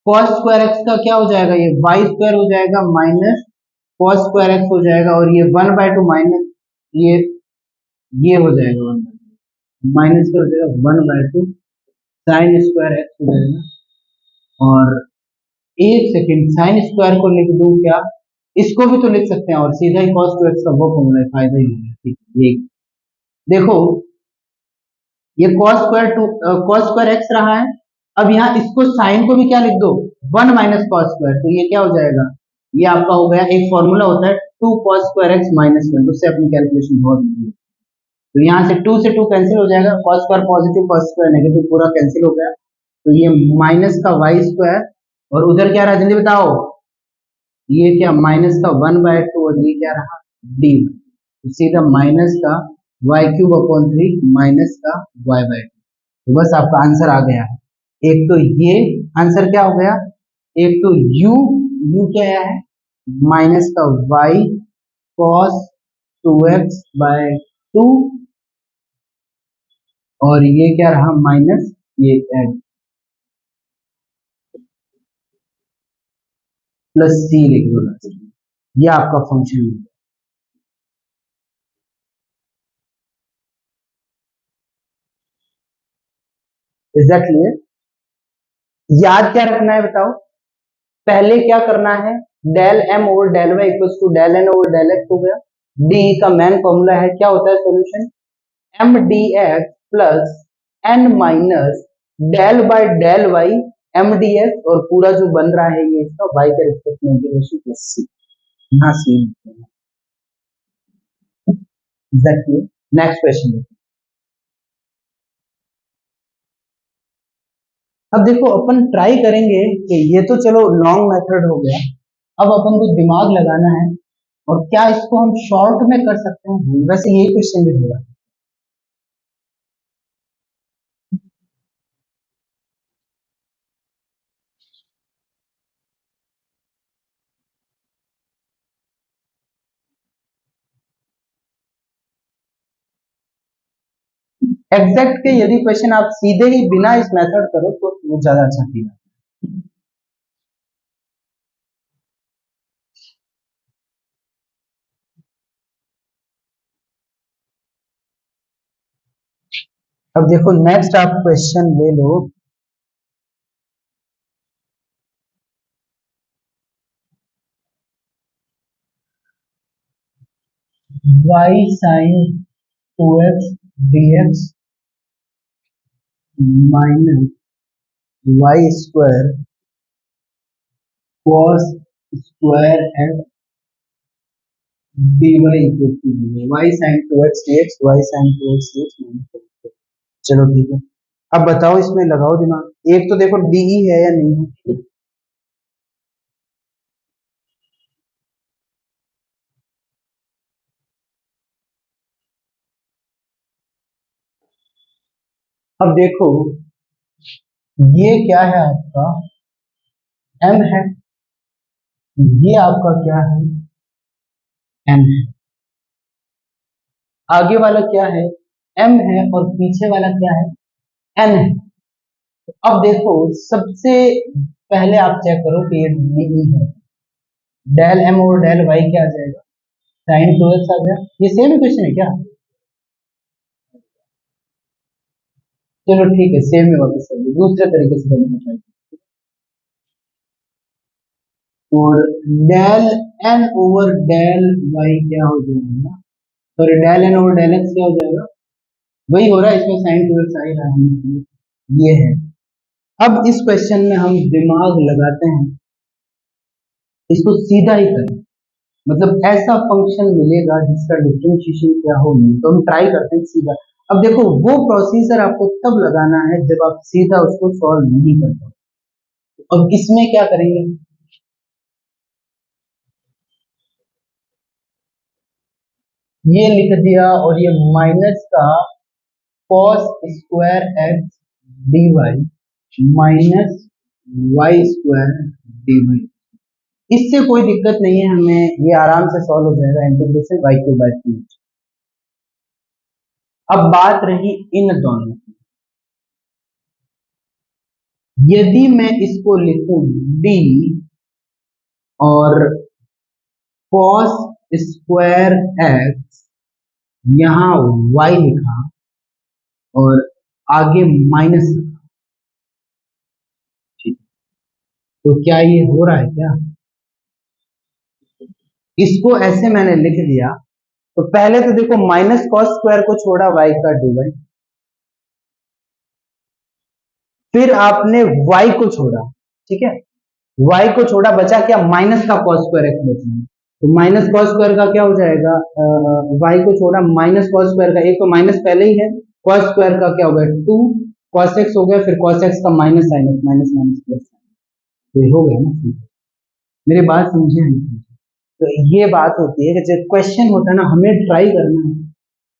cos स्क्वायर x का क्या हो जाएगा, ये y स्क्वायर हो जाएगा माइनस cos स्क्वायर x हो जाएगा, और ये 1/2 माइनस ये हो जाएगा 1/2 माइनस क्या हो जाएगा 1/2 साइन स्क्वायर x हो जाएगा, और एक सेकंड साइन स्क्वायर को लिख दूं क्या, इसको भी तो लिख सकते हैं, और सीधा ही cos 2x का वो फॉर्मूला है, फायदा ही है, ठीक, ये देखो, ये cos स्क्वायर x रहा है, अब यहाँ इसको साइन को भी क्या लिख दो, 1 माइनस कॉस स्क्वायर, तो ये क्या हो जाएगा, ये आपका हो गया, एक फॉर्मूला होता है 2 cos स्क्वायर x माइनस 1, उससे अपनी कैलकुलेशन बहुत इजी है, तो यहाँ से 2 से 2 कैंसिल हो जाएगा, cos square positive cos square negative पूरा कैंसिल हो गया, तो ये माइनस का y स्क्वायर, और उधर क्या रहा जल्दी बताओ, ये क्या माइनस का 1/2, और ये क्या रहा dy, तो सीधा माइनस का y³ अपॉन 3 माइनस का y/2, तो बस आपका आंसर आ गया है, एक तो ये आंसर क्या हो गया, एक तो u क्या है माइनस का y cos 2x/2, और ये क्या रहा माइनस ये एड प्लस सी लिख दो, ये आपका फंक्शन है, इज दैट क्लियर, याद क्या रखना है बताओ, पहले क्या करना है, del m over del y equals to del n over del x हो गया, d का मेन फॉर्मूला है, क्या होता है solution, m dx plus n minus del by del y m dx, और पूरा जो बन रहा है ये इसका y के रिस्पेक्ट में इंटीग्रेशन प्लस c, यहाँ c, एग्जैक्टली, नेक्स्ट क्वेश्चन, अब देखो अपन ट्राई करेंगे कि ये तो चलो लॉन्ग मेथड हो गया, अब अपन को दिमाग लगाना है, और क्या इसको हम शॉर्ट में कर सकते हैं, वैसे यही क्वेश्चन भी होगा, एग्जैक्ट के यदि क्वेश्चन आप सीधे ही बिना इस मेथड करो तो वो ज्यादा अच्छा फील आता है। अब देखो नेक्स्ट आप क्वेश्चन ले लो, y sin 2x dx minus y square cos square x dy equal to y sin 2x dx y sin 2x dx minus, चलो ठीक है, अब बताओ इसमें लगाओ दिमाग, एक तो देखो डी है या नहीं है, अब देखो ये क्या है आपका m है, ये आपका क्या है n है, आगे वाला क्या है m है और पीछे वाला क्या है n है। तो अब देखो सबसे पहले आप चेक करो कि ये नहीं है, डेल m और डेल y क्या आ जाएगा साइन 2x आ गया। ये सेम इक्वेशन है क्या? चलो ठीक है सेम में वापस कर दो, दूसरे तरीके से करने का ट्राई। और del n over del y क्या हो जाएगा, sorry del n over del x क्या हो जाएगा, वही हो रहा है इसमें साइन 2x आ ही रहा है, ये है। अब इस क्वेश्चन में हम दिमाग लगाते हैं, इसको सीधा ही करें, मतलब ऐसा फंक्शन मिलेगा जिसका डिफरेंशिएशन क्या हो, तो हम ट्राई करते हैं सीधा। अब देखो वो प्रोसीजर आपको तब लगाना है जब आप सीधा उसको सॉल्व नहीं कर पाओ। अब इसमें क्या करेंगे, ये लिख दिया और ये माइनस का cos square x d y minus y square d y, इससे कोई दिक्कत नहीं है हमें, ये आराम से सॉल्व हो जाएगा, इंटीग्रेशन वाई क्यूब बाई 3। अब बात रही इन दोनों की, यदि मैं इसको लिखूं d और cos स्क्वायर एक्स यहां y लिखा और आगे माइनस लिखा, ठीक, तो क्या ये हो रहा है क्या? इसको ऐसे मैंने लिख दिया, तो पहले तो देखो माइनस कॉस स्क्वायर को छोड़ा y का dy, फिर आपने y को छोड़ा, ठीक है, y को छोड़ा, बचा क्या माइनस का कॉस स्क्वायर एक्स बचा है, तो माइनस कॉस स्क्वायर का क्या हो जाएगा, y को छोड़ा माइनस कॉस स्क्वायर का, एक तो माइनस पहले ही है, कॉस स्क्वायर का क्या हो गया 2 कॉस एक्स हो गया, फिर कॉस एक्स का minus sine x minus minus plus, तो ये हो गया ना, मेरी बात समझे नहीं? तो ये बात होती है कि जब क्वेश्चन होता है ना हमें ट्राई करना है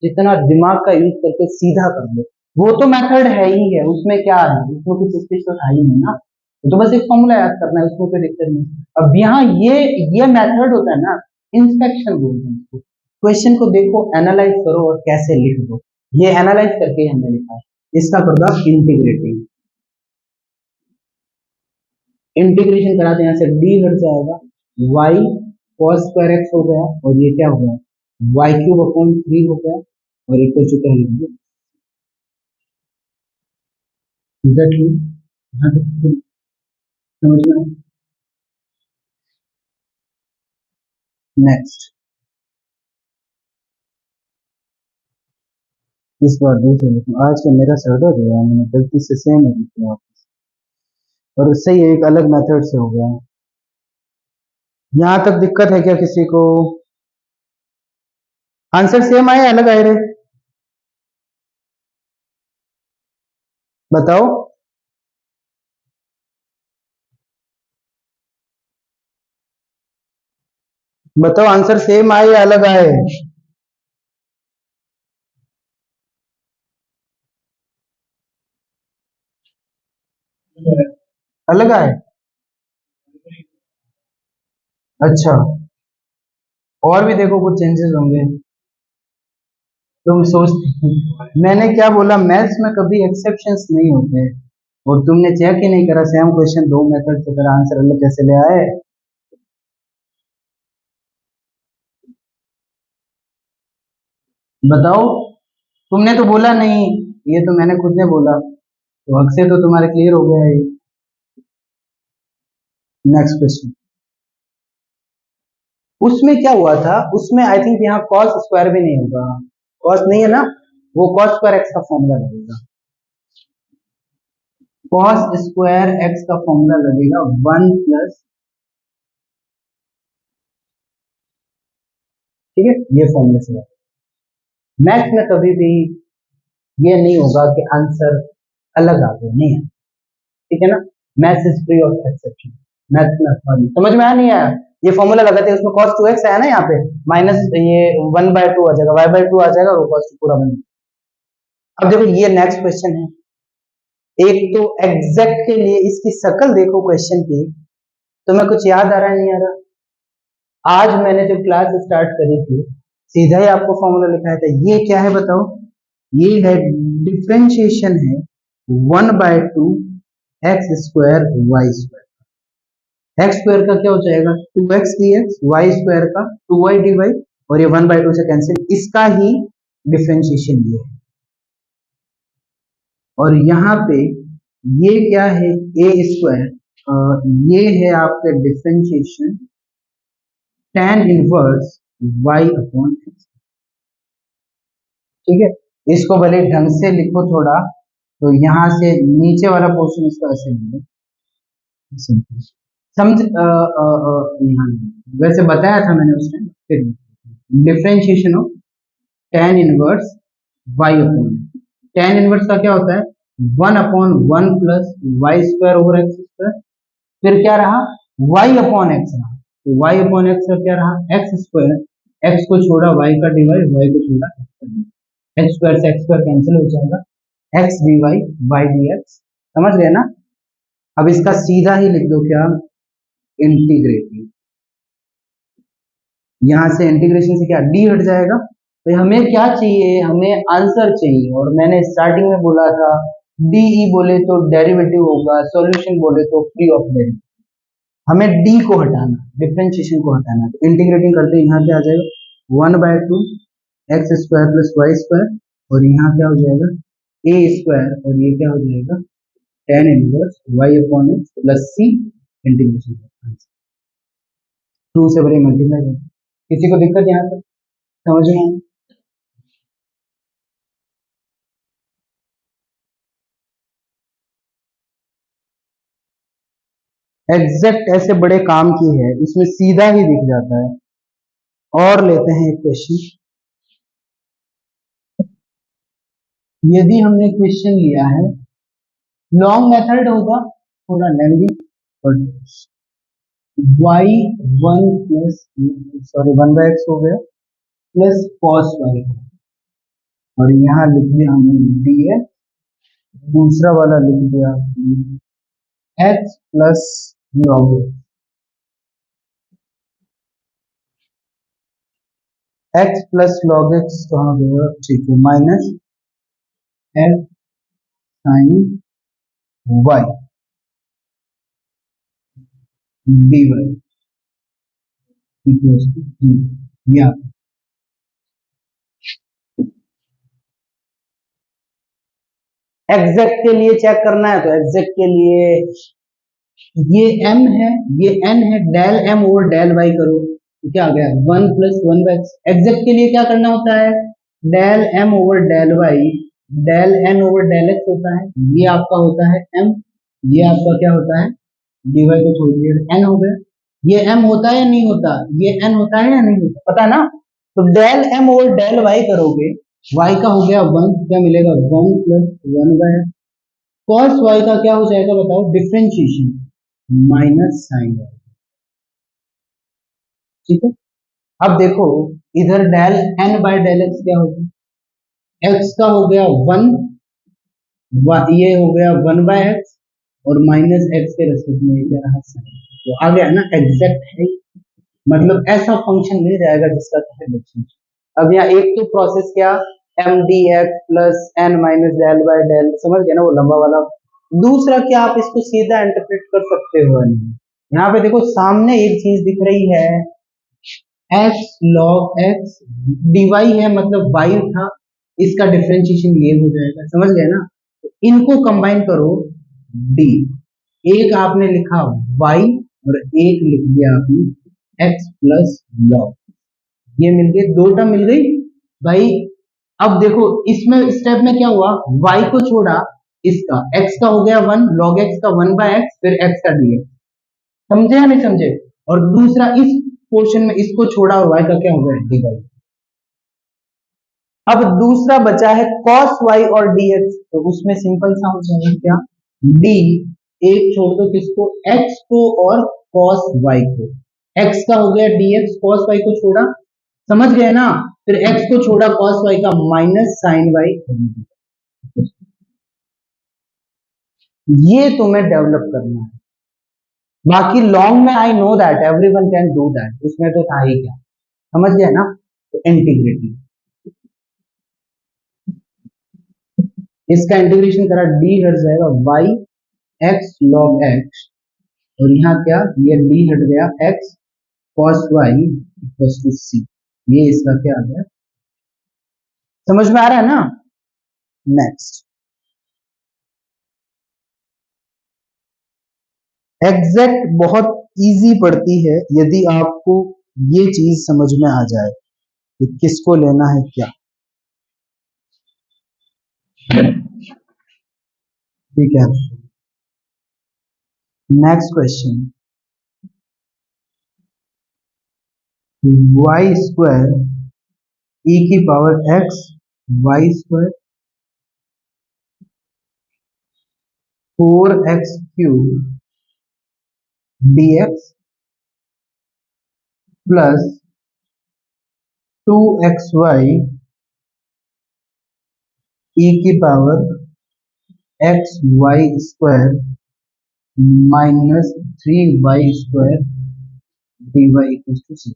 जितना दिमाग का यूज करके सीधा कर लो, वो तो मेथड है ही है, उसमें क्या है, उसमें कुछ स्पेशल है ही नहीं ना, तो बस एक फॉर्मूला याद करना है, उसमें कोई दिक्कत नहीं। अब यहाँ ये मेथड होता है ना, इंस्पेक्शन बोलते हैं इसको, क्वेश्चन को देखो एनालाइज करो और कैसे लिख दो, ये एनालाइज करके हमने लिखा है, इसका मतलब इंटीग्रेटिंग, इंटीग्रेशन कराते हैं, यहाँ से डी हट जाएगा, y cos स्क्वायर एक्स हो गया और ये क्या हो गया y क्यूब अपॉन 3 हो गया और इक्वल टू क्या लिखेंगे, एग्जैक्टली यहाँ तक समझ में आया? नेक्स्ट इस बार दूसरे लिखूं, आज का मेरा सर दर्द हो गया, मैंने गलती से सेम लिख दिया वापस, और उससे ही एक अलग मेथड से हो गया। यहाँ तक दिक्कत है क्या किसी को? आंसर सेम आए अलग आए रे, बताओ। बताओ आंसर सेम आए या अलग आए? अलग आए, अच्छा, और भी देखो कुछ चेंजेस होंगे, तुम सोचते मैंने क्या बोला, मैथ्स में कभी एक्सेप्शंस नहीं होते, और तुमने चेक ही नहीं करा, सेम क्वेश्चन दो मेथड से करा, आंसर अलग कैसे ले आए? बताओ, तुमने तो बोला नहीं, ये तो मैंने खुद ने बोला, तो हक से तो तुम्हारे क्लियर हो गया है। नेक्स्ट क्वेश्चन, उसमें क्या हुआ था, उसमें आई थिंक यहाँ कॉस स्क्वायर भी नहीं होगा, कॉस नहीं है ना, वो कॉस स्क्वायर एक्स का फॉर्मूला लगेगा, कॉस स्क्वायर एक्स का फॉर्मूला लगेगा 1 प्लस, ठीक है, ये फॉर्मूले से मैथ्स में कभी भी ये नहीं होगा कि आंसर अलग आ गए, नहीं है, ठीक है ना, maths is free of exception, maths में समझ में आया नहीं आया? ये फॉर्मूला लगाते हैं, उसमें cos 2x आया ना, यहाँ पे माइनस ये 1/2 आ जाएगा, y/2 आ जाएगा और cos पूरा बन, अब देखो ये नेक्स्ट क्वेश्चन है, एक तो एग्जैक्ट के लिए इसकी शक्ल देखो क्वेश्चन की, तो मैं कुछ याद आ रहा है नहीं आ रहा? आज मैंने जब क्लास स्टार्ट करी थी सीधा ही आपको फॉर्मूला लिखाया था। ये क्या है बताओ? ये है डिफरेंशिएशन है 1/2 x square Y square. X square का क्या हो जाएगा 2x dx, वाई स्क्वायर का 2y dy, और ये 1/2 से कैंसिल, इसका ही डिफरेंशिएशन ये है। और यहाँ पे ये क्या है ए स्क्वायर, ये है आपका differentiation tan inverse y upon x. ठीक है, इसको भले ढंग से लिखो थोड़ा, तो यहाँ से नीचे वाला पोर्शन इसका ऐसे लिखो, समझ यहाँ वैसे बताया था मैंने उस टाइम, फिर differentiation of tan inverse y upon, tan inverse का क्या होता है 1/1 plus y square over x square, फिर क्या रहा y अपॉन एक्स रहा, तो y अपॉन एक्स का क्या रहा एक्स स्क्वायर, एक्स को छोड़ा y का डिवाइड, y को छोड़ा x का डिवाइड, एक्स स्क्वायर से एक्स स्क्वायर कैंसिल हो जाएगा, x d y y d x. समझ गए ना? अब इसका सीधा ही लिख दो क्या, इंटीग्रेटिंग, यहाँ से इंटीग्रेशन से क्या डी हट जाएगा, तो हमें क्या चाहिए, हमें आंसर चाहिए। और मैंने स्टार्टिंग में बोला था डीई बोले तो डेरिवेटिव होगा, सॉल्यूशन बोले तो फ्री ऑफ डेरिवेटिव, हमें डी को हटाना, डिफरेंशिएशन को हटाना, तो इंटीग्रेटिंग करते यहाँ पे आ जाएगा 1/2 x square plus y square, और यहाँ क्या हो जाएगा ए स्क्वायर, और ये क्या हो जाएगा tan inverse Y upon X plus C, integration 2 से बड़े मल्टीप्लाई। किसी को दिक्कत यहाँ तक समझ में आई? एग्जैक्ट ऐसे बड़े काम की है, इसमें सीधा ही दिख जाता है। और लेते हैं एक क्वेश्चन, यदि हमने क्वेश्चन लिया है, लॉन्ग मेथड होगा थोड़ा लेंदी, और y1 प्लस सॉरी 1/x हो गया प्लस cos y, और यहाँ लिख दिया हमने dx, दूसरा वाला लिख दिया x plus log x plus log x कहाँ गया, ठीक है, minus f sine y dy equals to या एग्जैक्ट के लिए चेक करना है, तो एग्जैक्ट के लिए ये m है ये n है, del m over del y करो तो क्या आ गया 1 प्लस 1/x। एग्जैक्ट के लिए क्या करना होता है del m over del y, del n over del x होता है, ये आपका होता है m, ये आपका क्या होता है dy को छोड़ दिया n हो गया। ये m होता है या नहीं होता, ये n होता है या नहीं होता, पता ना? तो del m over del y करोगे, y का हो गया 1, क्या मिलेगा 1 प्लस 1/x, cos y का क्या हो जाएगा बताओ डिफरेंशिएशन माइनस साइन y। ठीक है, अब देखो इधर del n by del x क्या होगा, x का हो गया 1, ये हो गया 1/x, और माइनस x के रेस्पेक्ट में ये क्या रहा साइन, तो आ गया ना एग्जैक्ट है, मतलब ऐसा फंक्शन मिल जाएगा जिसका क्या है। अब यहाँ एक तो प्रोसेस क्या m D x plus n minus del by del, समझ गए ना वो लंबा वाला। दूसरा क्या आप इसको सीधा इंटरप्रेट कर सकते हो, यहाँ पे देखो सामने एक चीज दिख रही है एक्स लॉग एक्स डीवाई है, मतलब वाई था, इसका डिफरेंशिएशन ये हो जाएगा, समझ गए ना? तो इनको कंबाइन करो डी, एक आपने लिखा वाई और एक लिख दिया आपने एक्स प्लस लॉग, ये मिल गए, दो टर्म मिल गई भाई। अब देखो इसमें स्टेप में क्या हुआ, y को छोड़ा, इसका x का हो गया 1 log x का 1/x, फिर x का dx, समझे या नहीं समझे? और दूसरा इस पोर्शन में इसको छोड़ा और y का क्या हो गया dy। अब दूसरा बचा है cos y और dx, तो उसमें सिंपल सा हो जाएगा क्या d, एक छोड़ दो किसको x को और cos y को, x का हो गया dx, cos y को छोड़ा, समझ गए ना? फिर x को छोड़ा cos y का माइनस साइन y, ये तुम्हें डेवलप करना है। बाकी लॉन्ग में I know that everyone can do that, उसमें तो था ही क्या, समझ गया ना। तो इंटीग्रेटिंग, इसका इंटीग्रेशन करा डी हट जाएगा वाई एक्स लॉग एक्स, और यहाँ क्या, ये डी हट गया X cos Y equal to C, ये इसका क्या आ गया, समझ में आ रहा है ना। नेक्स्ट, एग्जैक्ट बहुत इजी पड़ती है यदि आपको ये चीज समझ में आ जाए कि किसको लेना है क्या। ठीक है, next question, Y square E की power X Y square 4x³ dx plus 2xy E की power X Y square minus 3y² dy equal to 0।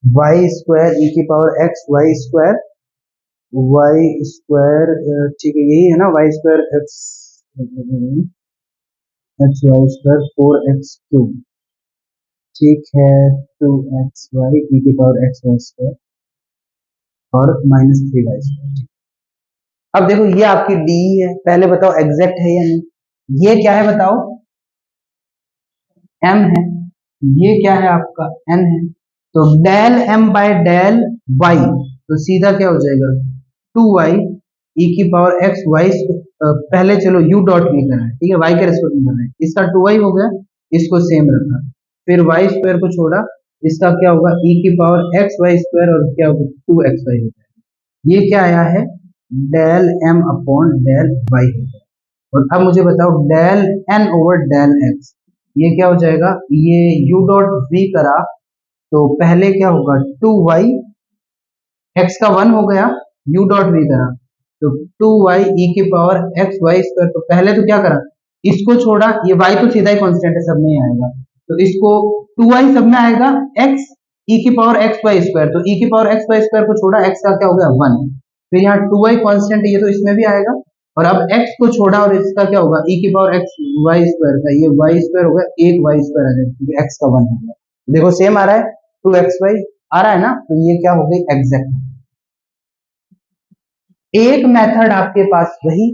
Y square E की power X Y square, Y square ठीक है यही है ना, Y square X X Y square 4x³ ठीक है, 2xy E की पावर एक्स वाई स्क्वायर और माइनस 3y²। अब देखो ये आपकी डी है, पहले बताओ एग्जैक्ट है या नहीं, ये क्या है बताओ, एम है, ये क्या है आपका एन है, तो del m by del y, तो सीधा क्या हो जाएगा 2y ई की पावर एक्स वाई, पहले चलो यू डॉट भी करना है, ठीक है वाई के रेस्पेक्ट में करना है, इसका 2y हो गया, इसको सेम रखा, फिर वाई स्क्वायर को छोड़ा, इसका क्या होगा ई की पावर एक्स वाई स्क्वायर और क्या होगा 2xy हो जाएगा, ये क्या आया है del M upon del Y, और अब मुझे बताओ del n over del x, ये क्या हो जाएगा, ये u डॉट v करा तो पहले क्या होगा 2y, x का 1 हो गया, u डॉट v करा तो 2y e की पावर एक्स वाई स्क्वायर, तो पहले तो क्या करा, इसको छोड़ा, ये y तो सीधा ही कांस्टेंट है सब में ही आएगा, तो इसको 2y सब में आएगा, x e की पावर एक्स वाई स्क्वायर, तो e की पावर एक्स वाई स्क्वायर को छोड़ा, x का क्या हो गया 1, फिर यहाँ 2y कांस्टेंट है ये तो इसमें भी आएगा, और अब x को छोड़ा और इसका क्या होगा e की पावर एक्स वाई स्क्वायर का, ये वाई स्क्वायर होगा, एक वाई स्क्वायर आ जाएगा क्योंकि x का 1 हो गया, देखो सेम आ रहा है 2xy आ रहा है ना, तो ये क्या हो गई एग्जैक्ट। एक मेथड आपके पास वही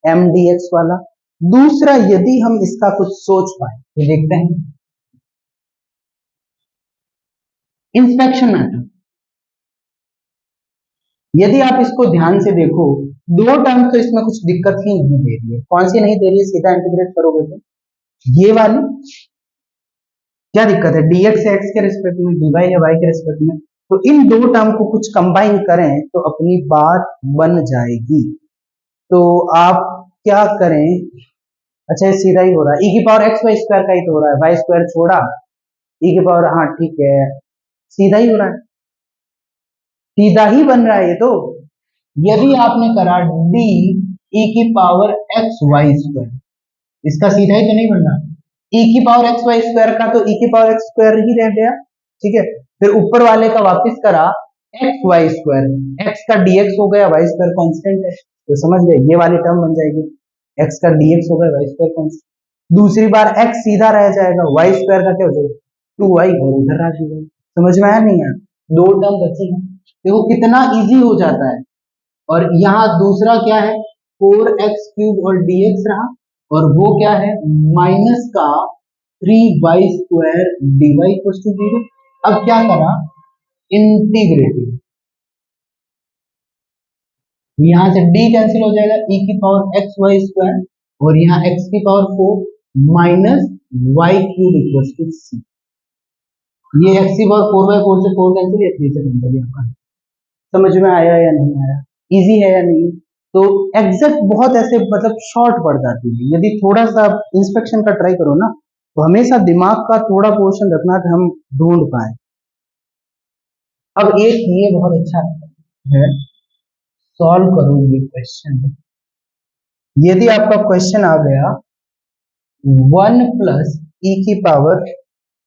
mdx वाला, दूसरा यदि हम इसका कुछ सोच पाए तो देखते हैं इंस्पेक्शन मेथड। यदि आप इसको ध्यान से देखो, दो टर्म तो इसमें कुछ दिक्कत ही नहीं दे रही है, कौन सी नहीं दे रही है, सीधा इंटीग्रेट करोगे तो ये वाली, क्या दिक्कत है dx है x के रिस्पेक्ट में, dy है y के रिस्पेक्ट में, तो इन दो टर्म को कुछ कंबाइन करें तो अपनी बात बन जाएगी। तो आप क्या करें, अच्छा ये सीधा ही हो रहा है, e की पावर एक्स वाई स्क्वायर का ही तो हो रहा है, वाई स्क्वायर छोड़ा e की पावर, हाँ ठीक है सीधा ही हो रहा है, सीधा ही बन रहा है ये तो। यदि आपने करा d e की पावर एक्स वाई स्क्वायर, इसका सीधा ही तो नहीं बन रहा, e की पावर एक्स वाई स्क्वायर का तो e की पावर एक्स स्क्वायर ही रह गया, ठीक है, फिर ऊपर वाले का वापस करा एक्स वाई स्क्वायर, एक्स का dx हो गया, वाई स्क्वायर कांस्टेंट है, तो समझ गए ये वाली टर्म बन जाएगी, एक्स का dx हो गया, वाई स्क्वायर कांस्टेंट, दूसरी बार एक्स सीधा रह जाएगा, वाई स्क्वायर का क्या हो जाएगा 2y और उधर रख दीजिए, समझ में आया नहीं है, दो टर्म बची है, देखो कितना इजी हो जाता है। और यहाँ दूसरा क्या है 4x³ और dx रहा, और वो क्या है माइनस का 3y² dy इक्वल टू 0। अब क्या करा इंटीग्रेटिंग, यहाँ से d कैंसिल हो जाएगा, e की पावर एक्स वाई स्क्वायर और यहाँ x की power 4 minus y³ equal to c, ये x की पावर 4/4 से 4 कैंसिल, या 3 से कैंसिल, आपका समझ में आया या नहीं आया, इजी है या नहीं। तो एग्जैक्ट बहुत ऐसे मतलब शॉर्ट पड़ जाती है, यदि थोड़ा सा इंस्पेक्शन का ट्राई करो ना, तो हमेशा दिमाग का थोड़ा पोर्शन रखना कि हम ढूंढ पाए। अब एक ये बहुत अच्छा है, सॉल्व करो ये क्वेश्चन, यदि आपका क्वेश्चन आ गया 1 प्लस ई की पावर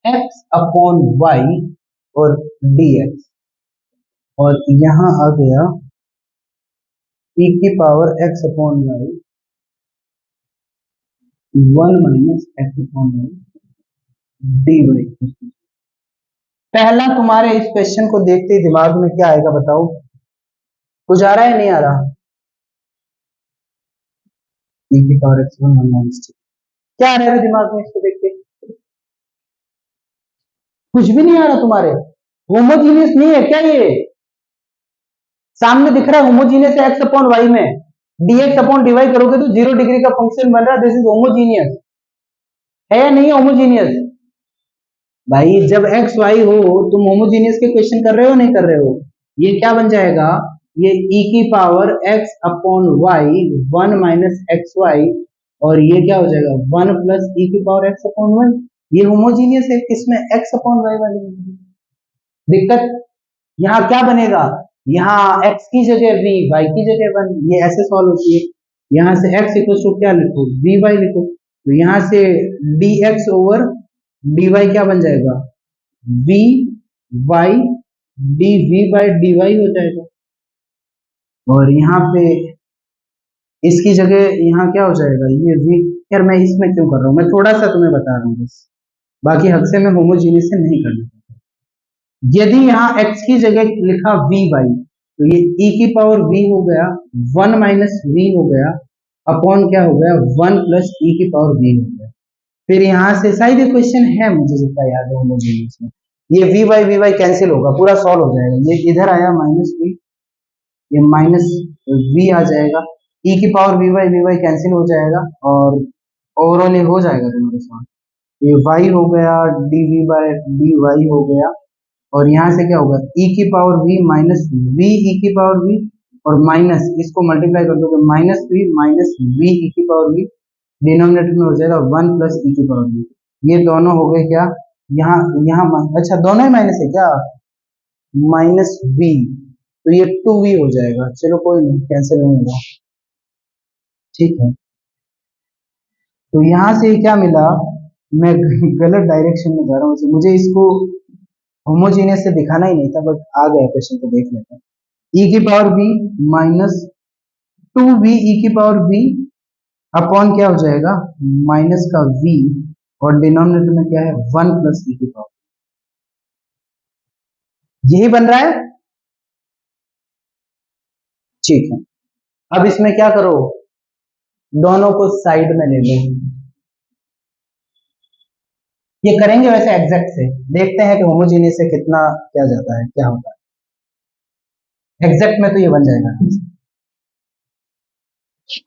x अपॉन वाई और dx, और यहाँ आ गया e की power x upon y 1 minus x upon y d y. पहला तुम्हारे इस क्वेश्चन को देखते ही दिमाग में क्या आएगा बताओ, कुछ आ रहा है नहीं आ रहा? e की पावर x 1 माइनस क्या आ रहा है दिमाग में इसको देख के? कुछ भी नहीं आ रहा तुम्हारे? होमोजीनियस नहीं है क्या ये? सामने दिख रहा है होमोजीनियस है, एक्स अपॉन वाई में dx अपॉन dy करोगे तो 0 डिग्री का फंक्शन बन रहा है, दिस इज होमोजीनियस है या नहीं होमोजीनियस? भाई जब एक्स वाई हो तुम होमोजीनियस के क्वेश्चन कर रहे हो नहीं कर रहे हो? ये क्या बन जाएगा, ये e की power x upon y 1 minus x y, और ये क्या हो जाएगा 1 प्लस e की पावर x अपॉन वाई। ये होमोजीनियस है किसमें, x अपॉन वाई वाले में। दिक्कत यहाँ क्या बनेगा, यहाँ x की जगह v, y की जगह 1, ये ऐसे सॉल्व होती है। यहाँ से x इक्वल टू क्या लिखो, vy लिखो, तो यहाँ से dx ओवर dy क्या बन जाएगा, v y dv by dy हो जाएगा। और यहाँ पे इसकी जगह यहाँ क्या हो जाएगा, ये v। यार मैं इसमें क्यों कर रहा हूँ, मैं थोड़ा सा तुम्हें बता रहा हूँ बस, बाकी हद से मैं होमोजीनियस से नहीं करना। यदि यहाँ x की जगह लिखा v बाई, तो ये e की पावर v हो गया 1 माइनस v हो गया अपॉन क्या हो गया 1 प्लस e की पावर v हो गया। फिर यहाँ से शायद ये क्वेश्चन है मुझे जितना याद है होमोजीनियस में, ये v बाई कैंसिल होगा, पूरा सॉल्व हो जाएगा। ये इधर आया माइनस v, ये माइनस v आ जाएगा, e की पावर v बाई कैंसिल हो जाएगा, और ओवरऑल ये हो जाएगा तुम्हारे साथ। ये y हो गया dv बाई dy हो गया, और यहाँ से क्या होगा e की power v minus v e की पावर v, और माइनस इसको मल्टीप्लाई कर दोगे माइनस v e की पावर v, डिनोमिनेटर में हो जाएगा 1 प्लस e की पावर v। ये दोनों हो गए क्या, यहाँ यहाँ अच्छा दोनों ही माइनस है क्या, माइनस v, तो ये 2v हो जाएगा। चलो कोई नहीं, कैंसिल नहीं होगा, ठीक है। तो यहाँ से क्या मिला, मैं गलत डायरेक्शन में जा रहा हूँ, मुझे इसको होमोजीनियस से दिखाना ही नहीं था, बट आ गया क्वेश्चन, तो देख लेते हैं। e की power b minus 2v e की पावर b अपॉन क्या हो जाएगा माइनस का v, और डिनोमिनेटर में क्या है 1 प्लस e की पावर, यही बन रहा है, ठीक है। अब इसमें क्या करो, दोनों को साइड में ले लो, ये करेंगे वैसे एग्जैक्ट से, देखते हैं कि होमोजीनियस से कितना क्या जाता है, क्या होता है एग्जैक्ट में, तो ये बन जाएगा।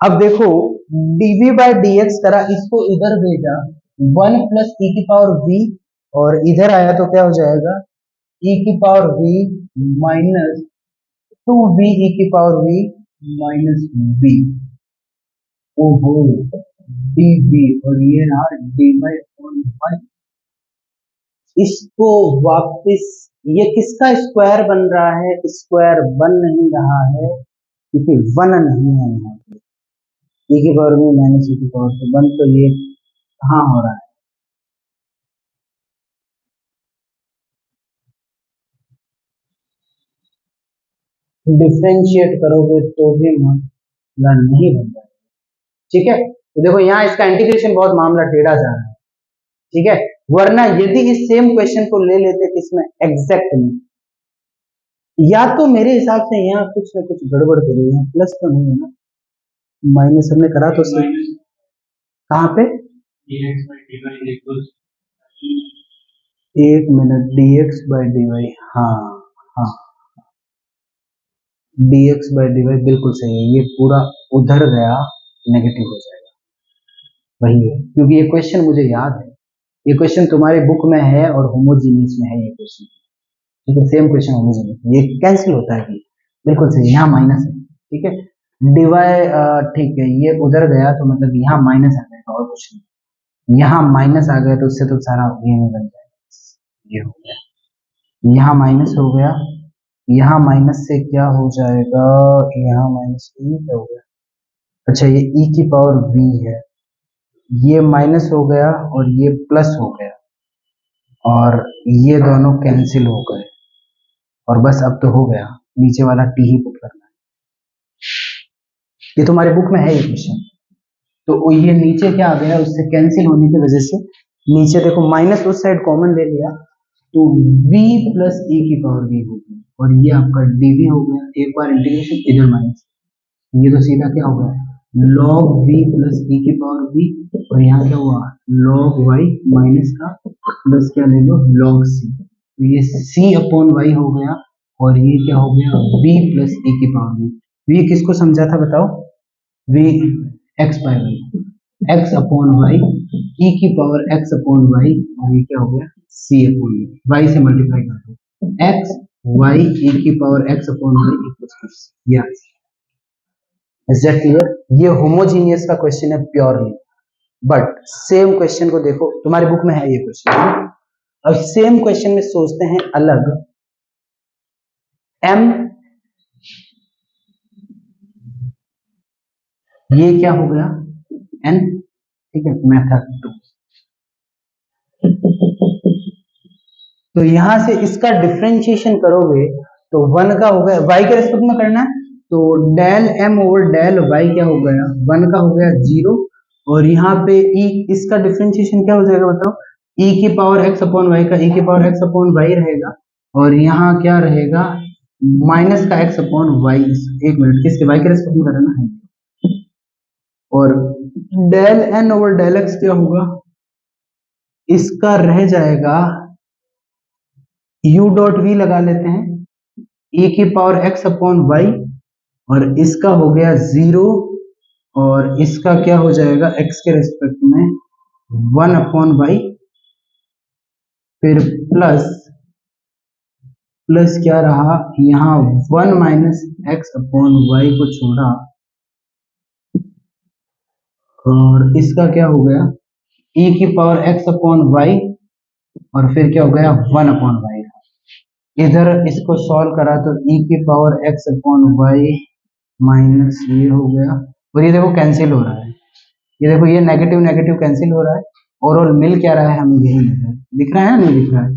अब देखो dv बाई dx करा, इसको इधर भेजा 1 प्लस e की पावर v, और इधर आया तो क्या हो जाएगा e की power v minus 2v e की पावर v माइनस v, ओहो dv, और ये रहा dy अपॉन y। इसको वापस, ये किसका स्क्वायर बन रहा है, स्क्वायर बन नहीं रहा है क्योंकि 1 नहीं है यहाँ पे, e की पावर में माइनस e की पावर से बन, तो ये कहाँ हो रहा है, डिफ्रेंशिएट करोगे तो भी मामला नहीं बन रहा है, ठीक है। तो देखो यहाँ इसका इंटीग्रेशन बहुत मामला टेढ़ा जा रहा है, ठीक है। वरना यदि इस सेम क्वेश्चन को ले लेते किसमें एग्जैक्ट में, या तो मेरे हिसाब से यहाँ कुछ ना कुछ गड़बड़ करी है, प्लस तो नहीं है ना, माइनस हमने करा तो सही, कहाँ पे, एक मिनट, dx बाई dy, हाँ हाँ dx बाई dy बिल्कुल सही है, ये पूरा उधर गया नेगेटिव हो जाएगा, वही है, क्योंकि ये क्वेश्चन मुझे याद है, ये क्वेश्चन तुम्हारे बुक में है और होमोजीनियस में है ये क्वेश्चन, ठीक है, सेम क्वेश्चन होमोजीनियस, ये कैंसिल होता है, बिल्कुल सही, यहाँ माइनस है, ठीक है, डिवाई ठीक है, ये उधर गया तो मतलब यहाँ माइनस आ जाएगा और कुछ नहीं, यहाँ माइनस आ गया तो उससे तो सारा ये नहीं बन जाएगा, ये हो गया, यहाँ माइनस हो गया, यहाँ माइनस से क्या हो जाएगा, यहाँ माइनस क्या हो गया, अच्छा ये e की पावर v है, ये माइनस हो गया और ये प्लस हो गया, और ये दोनों कैंसिल हो गए, और बस अब तो हो गया, नीचे वाला टी ही पुट करना है। ये तुम्हारे बुक में है ये क्वेश्चन। तो ये नीचे क्या आ गया, उससे कैंसिल होने की वजह से नीचे देखो माइनस उस साइड कॉमन ले लिया, तो v प्लस e की पावर v हो गया, और ये आपका dv हो गया। एक बार इंटीग्रेशन इधर माइनस, ये तो सीधा क्या हो गया log v प्लस e की पावर v, और यहाँ क्या हुआ log y माइनस का प्लस क्या ले लो log c, तो ये c अपॉन y हो गया, और ये क्या हो गया v प्लस e की पावर v। v किसको समझा था बताओ, v x by y, x upon y e की पावर x अपॉन वाई, और ये क्या हो गया c अपॉन वाई से मल्टीप्लाई कर दो, x y e की power x upon y equals to c। Yes, is that clear? ये होमोजीनियस का क्वेश्चन है प्योरली, बट सेम क्वेश्चन को देखो, तुम्हारी बुक में है ये क्वेश्चन, अब सेम क्वेश्चन में सोचते हैं अलग। m, ये क्या हो गया n, ठीक है, मेथड 2। तो यहां से इसका डिफरेंशिएशन करोगे तो 1 का हो गया, y के रेस्पेक्ट में करना है, तो del m over del y क्या हो गया 1 का हो गया 0, और यहाँ पे e, इसका डिफरेंशिएशन क्या हो जाएगा बताओ, e की पावर x अपॉन y का e की पावर x अपॉन y रहेगा, और यहाँ क्या रहेगा माइनस का x अपॉन y। एक मिनट, किसके y के रेस्पेक्ट में करना है, और del n over del x क्या होगा, इसका रह जाएगा u डॉट v लगा लेते हैं, e की पावर x अपॉन y, और इसका हो गया 0, और इसका क्या हो जाएगा x के रेस्पेक्ट में 1 अपॉन y, फिर प्लस प्लस क्या रहा यहाँ 1 माइनस एक्स अपॉन वाई को छोड़ा, और इसका क्या हो गया e की पावर x अपॉन y, और फिर क्या हो गया 1 अपॉन वाई। इधर इसको सॉल्व करा तो e की power x upon y minus ये हो गया, और ये देखो कैंसिल हो रहा है, ये देखो ये नेगेटिव नेगेटिव कैंसिल हो रहा है, और मिल क्या रहा है हमें यही दिख रहा है, नहीं दिख रहा है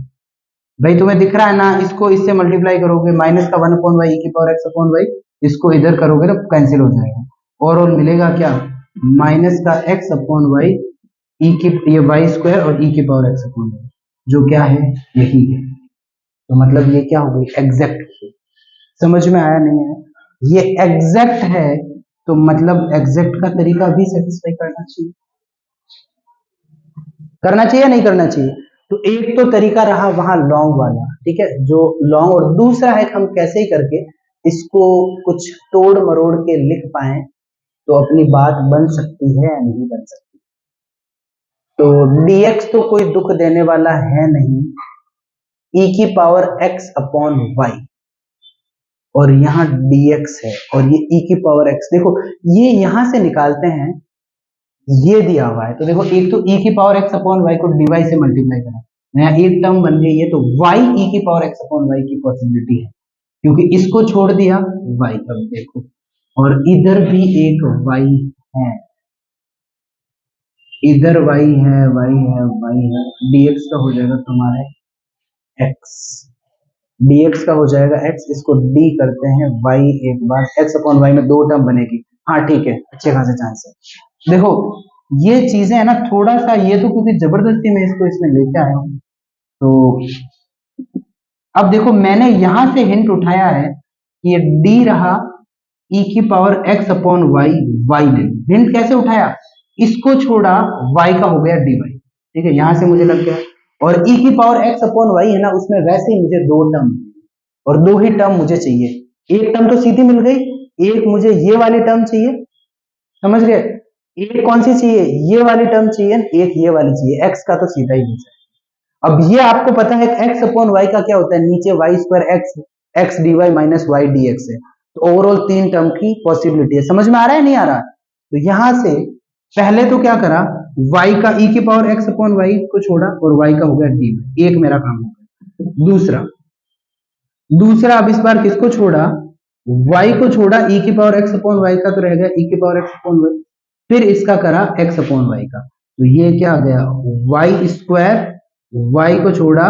भाई, तुम्हें दिख रहा है ना, इसको इससे मल्टीप्लाई करोगे माइनस का 1 अपॉन वाई e की पावर x अपॉन वाई, इसको इधर करोगे तो कैंसिल हो जाएगा, और मिलेगा क्या माइनस का x अपॉन वाई e की, ये वाई स्क्वायर और e की पावर x अपॉन वाई, जो क्या है यही है। तो मतलब ये क्या हो गई एग्जैक्ट, समझ में आया नहीं है, ये एग्जैक्ट है, तो मतलब एग्जैक्ट का तरीका भी सेटिस्फाई करना चाहिए नहीं करना चाहिए। तो एक तो तरीका रहा वहां लॉन्ग वाला, ठीक है, जो लॉन्ग, और दूसरा है हम कैसे ही करके इसको कुछ तोड़ मरोड़ के लिख पाए तो अपनी बात बन सकती है या नहीं बन सकती। तो dx तो कोई दुख देने वाला है नहीं, e की पावर x अपॉन वाई, और यहाँ dx है, और ये e की पावर x, देखो ये यहां से निकालते हैं, ये दिया हुआ है, तो देखो एक तो e की पावर x अपॉन वाई को dy से मल्टीप्लाई करा, नया एक टर्म बन गई है, तो y e की पावर x अपॉन वाई की पॉसिबिलिटी है, क्योंकि इसको छोड़ दिया y, अब देखो, और इधर भी एक y है, इधर y है, dx का हो जाएगा तुम्हारे x, dx का हो जाएगा x, इसको d करते हैं y, एक बार x अपॉन वाई में दो टर्म बनेगी, हाँ ठीक है, अच्छे खासे चांस है। देखो ये चीजें है ना थोड़ा सा, ये तो क्योंकि जबरदस्ती में इसको इसमें लेके आया हूं, तो अब देखो मैंने यहां से हिंट उठाया है कि ये d रहा e की power x upon y, y ले, हिंट कैसे उठाया, इसको छोड़ा y का हो गया dy, ठीक है, यहां से मुझे लग गया, और e की पावर x अपॉन वाई है ना, उसमें वैसे ही मुझे दो टर्म, और दो ही टर्म मुझे चाहिए, एक टर्म तो सीधी मिल गई, एक मुझे ये वाली टर्म चाहिए, समझ गए, एक कौन सी चाहिए, ये वाली टर्म चाहिए, एक ये वाली चाहिए, x का तो सीधा ही मुझे। अब ये आपको पता है x अपॉन वाई का क्या होता है, नीचे y square x d y minus y d x है, तो ओवरऑल तीन टर्म की पॉसिबिलिटी है, समझ में आ रहा है नहीं आ रहा, तो यहां से पहले तो क्या करा, y का e की पावर x अपॉन वाई को छोड़ा, और y का हो गया डी वाई, एक मेरा काम हो गया। दूसरा अब इस बार किसको छोड़ा, y को छोड़ा, e की पावर x अपॉन वाई का तो रह गया e की पावर x अपॉन वाई, फिर इसका करा x अपॉन वाई का, तो ये क्या आ गया, वाई स्क्वायर, वाई को छोड़ा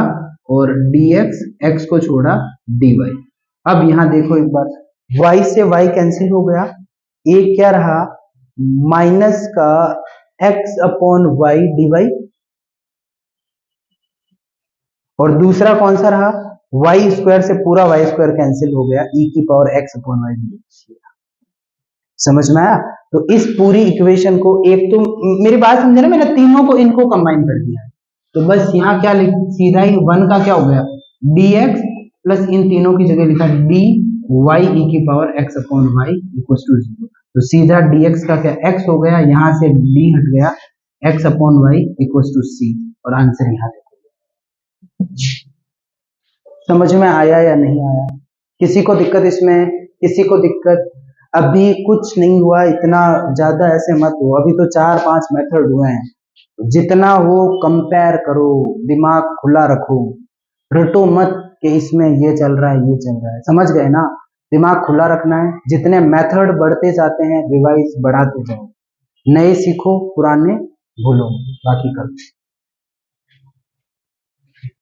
और dx, x को छोड़ा dy। अब यहां देखो एक बार, y से y कैंसिल हो गया, एक क्या रहा माइनस का x अपॉन वाई dy, और दूसरा कौन सा रहा, वाई स्क्वायर से पूरा वाई स्क्वायर कैंसिल हो गया, e की power x upon y dy। समझ में आया? तो इस पूरी इक्वेशन को, एक तो मेरी बात समझे ना, मैंने तीनों को इनको कंबाइन कर दिया है, तो बस यहाँ क्या लिख, सीधा ही वन का क्या हो गया dx प्लस इन तीनों की जगह लिखा dy e की power x upon y equal to 0। तो सीधा dx का क्या x हो गया, यहाँ से d हट गया, x upon y equal to c, और आंसर यहाँ देखो। समझ में आया या नहीं आया? किसी को दिक्कत इसमें, किसी को दिक्कत? अभी कुछ नहीं हुआ, इतना ज्यादा ऐसे मत हो, अभी तो 4-5 मेथड हुए हैं, जितना हो कंपेयर करो, दिमाग खुला रखो, रटो मत कि इसमें ये चल रहा है ये चल रहा है, समझ गए ना? दिमाग खुला रखना है, जितने मेथड बढ़ते जाते हैं रिवाइज बढ़ाते जाओ, नए सीखो पुराने भूलो, बाकी करो।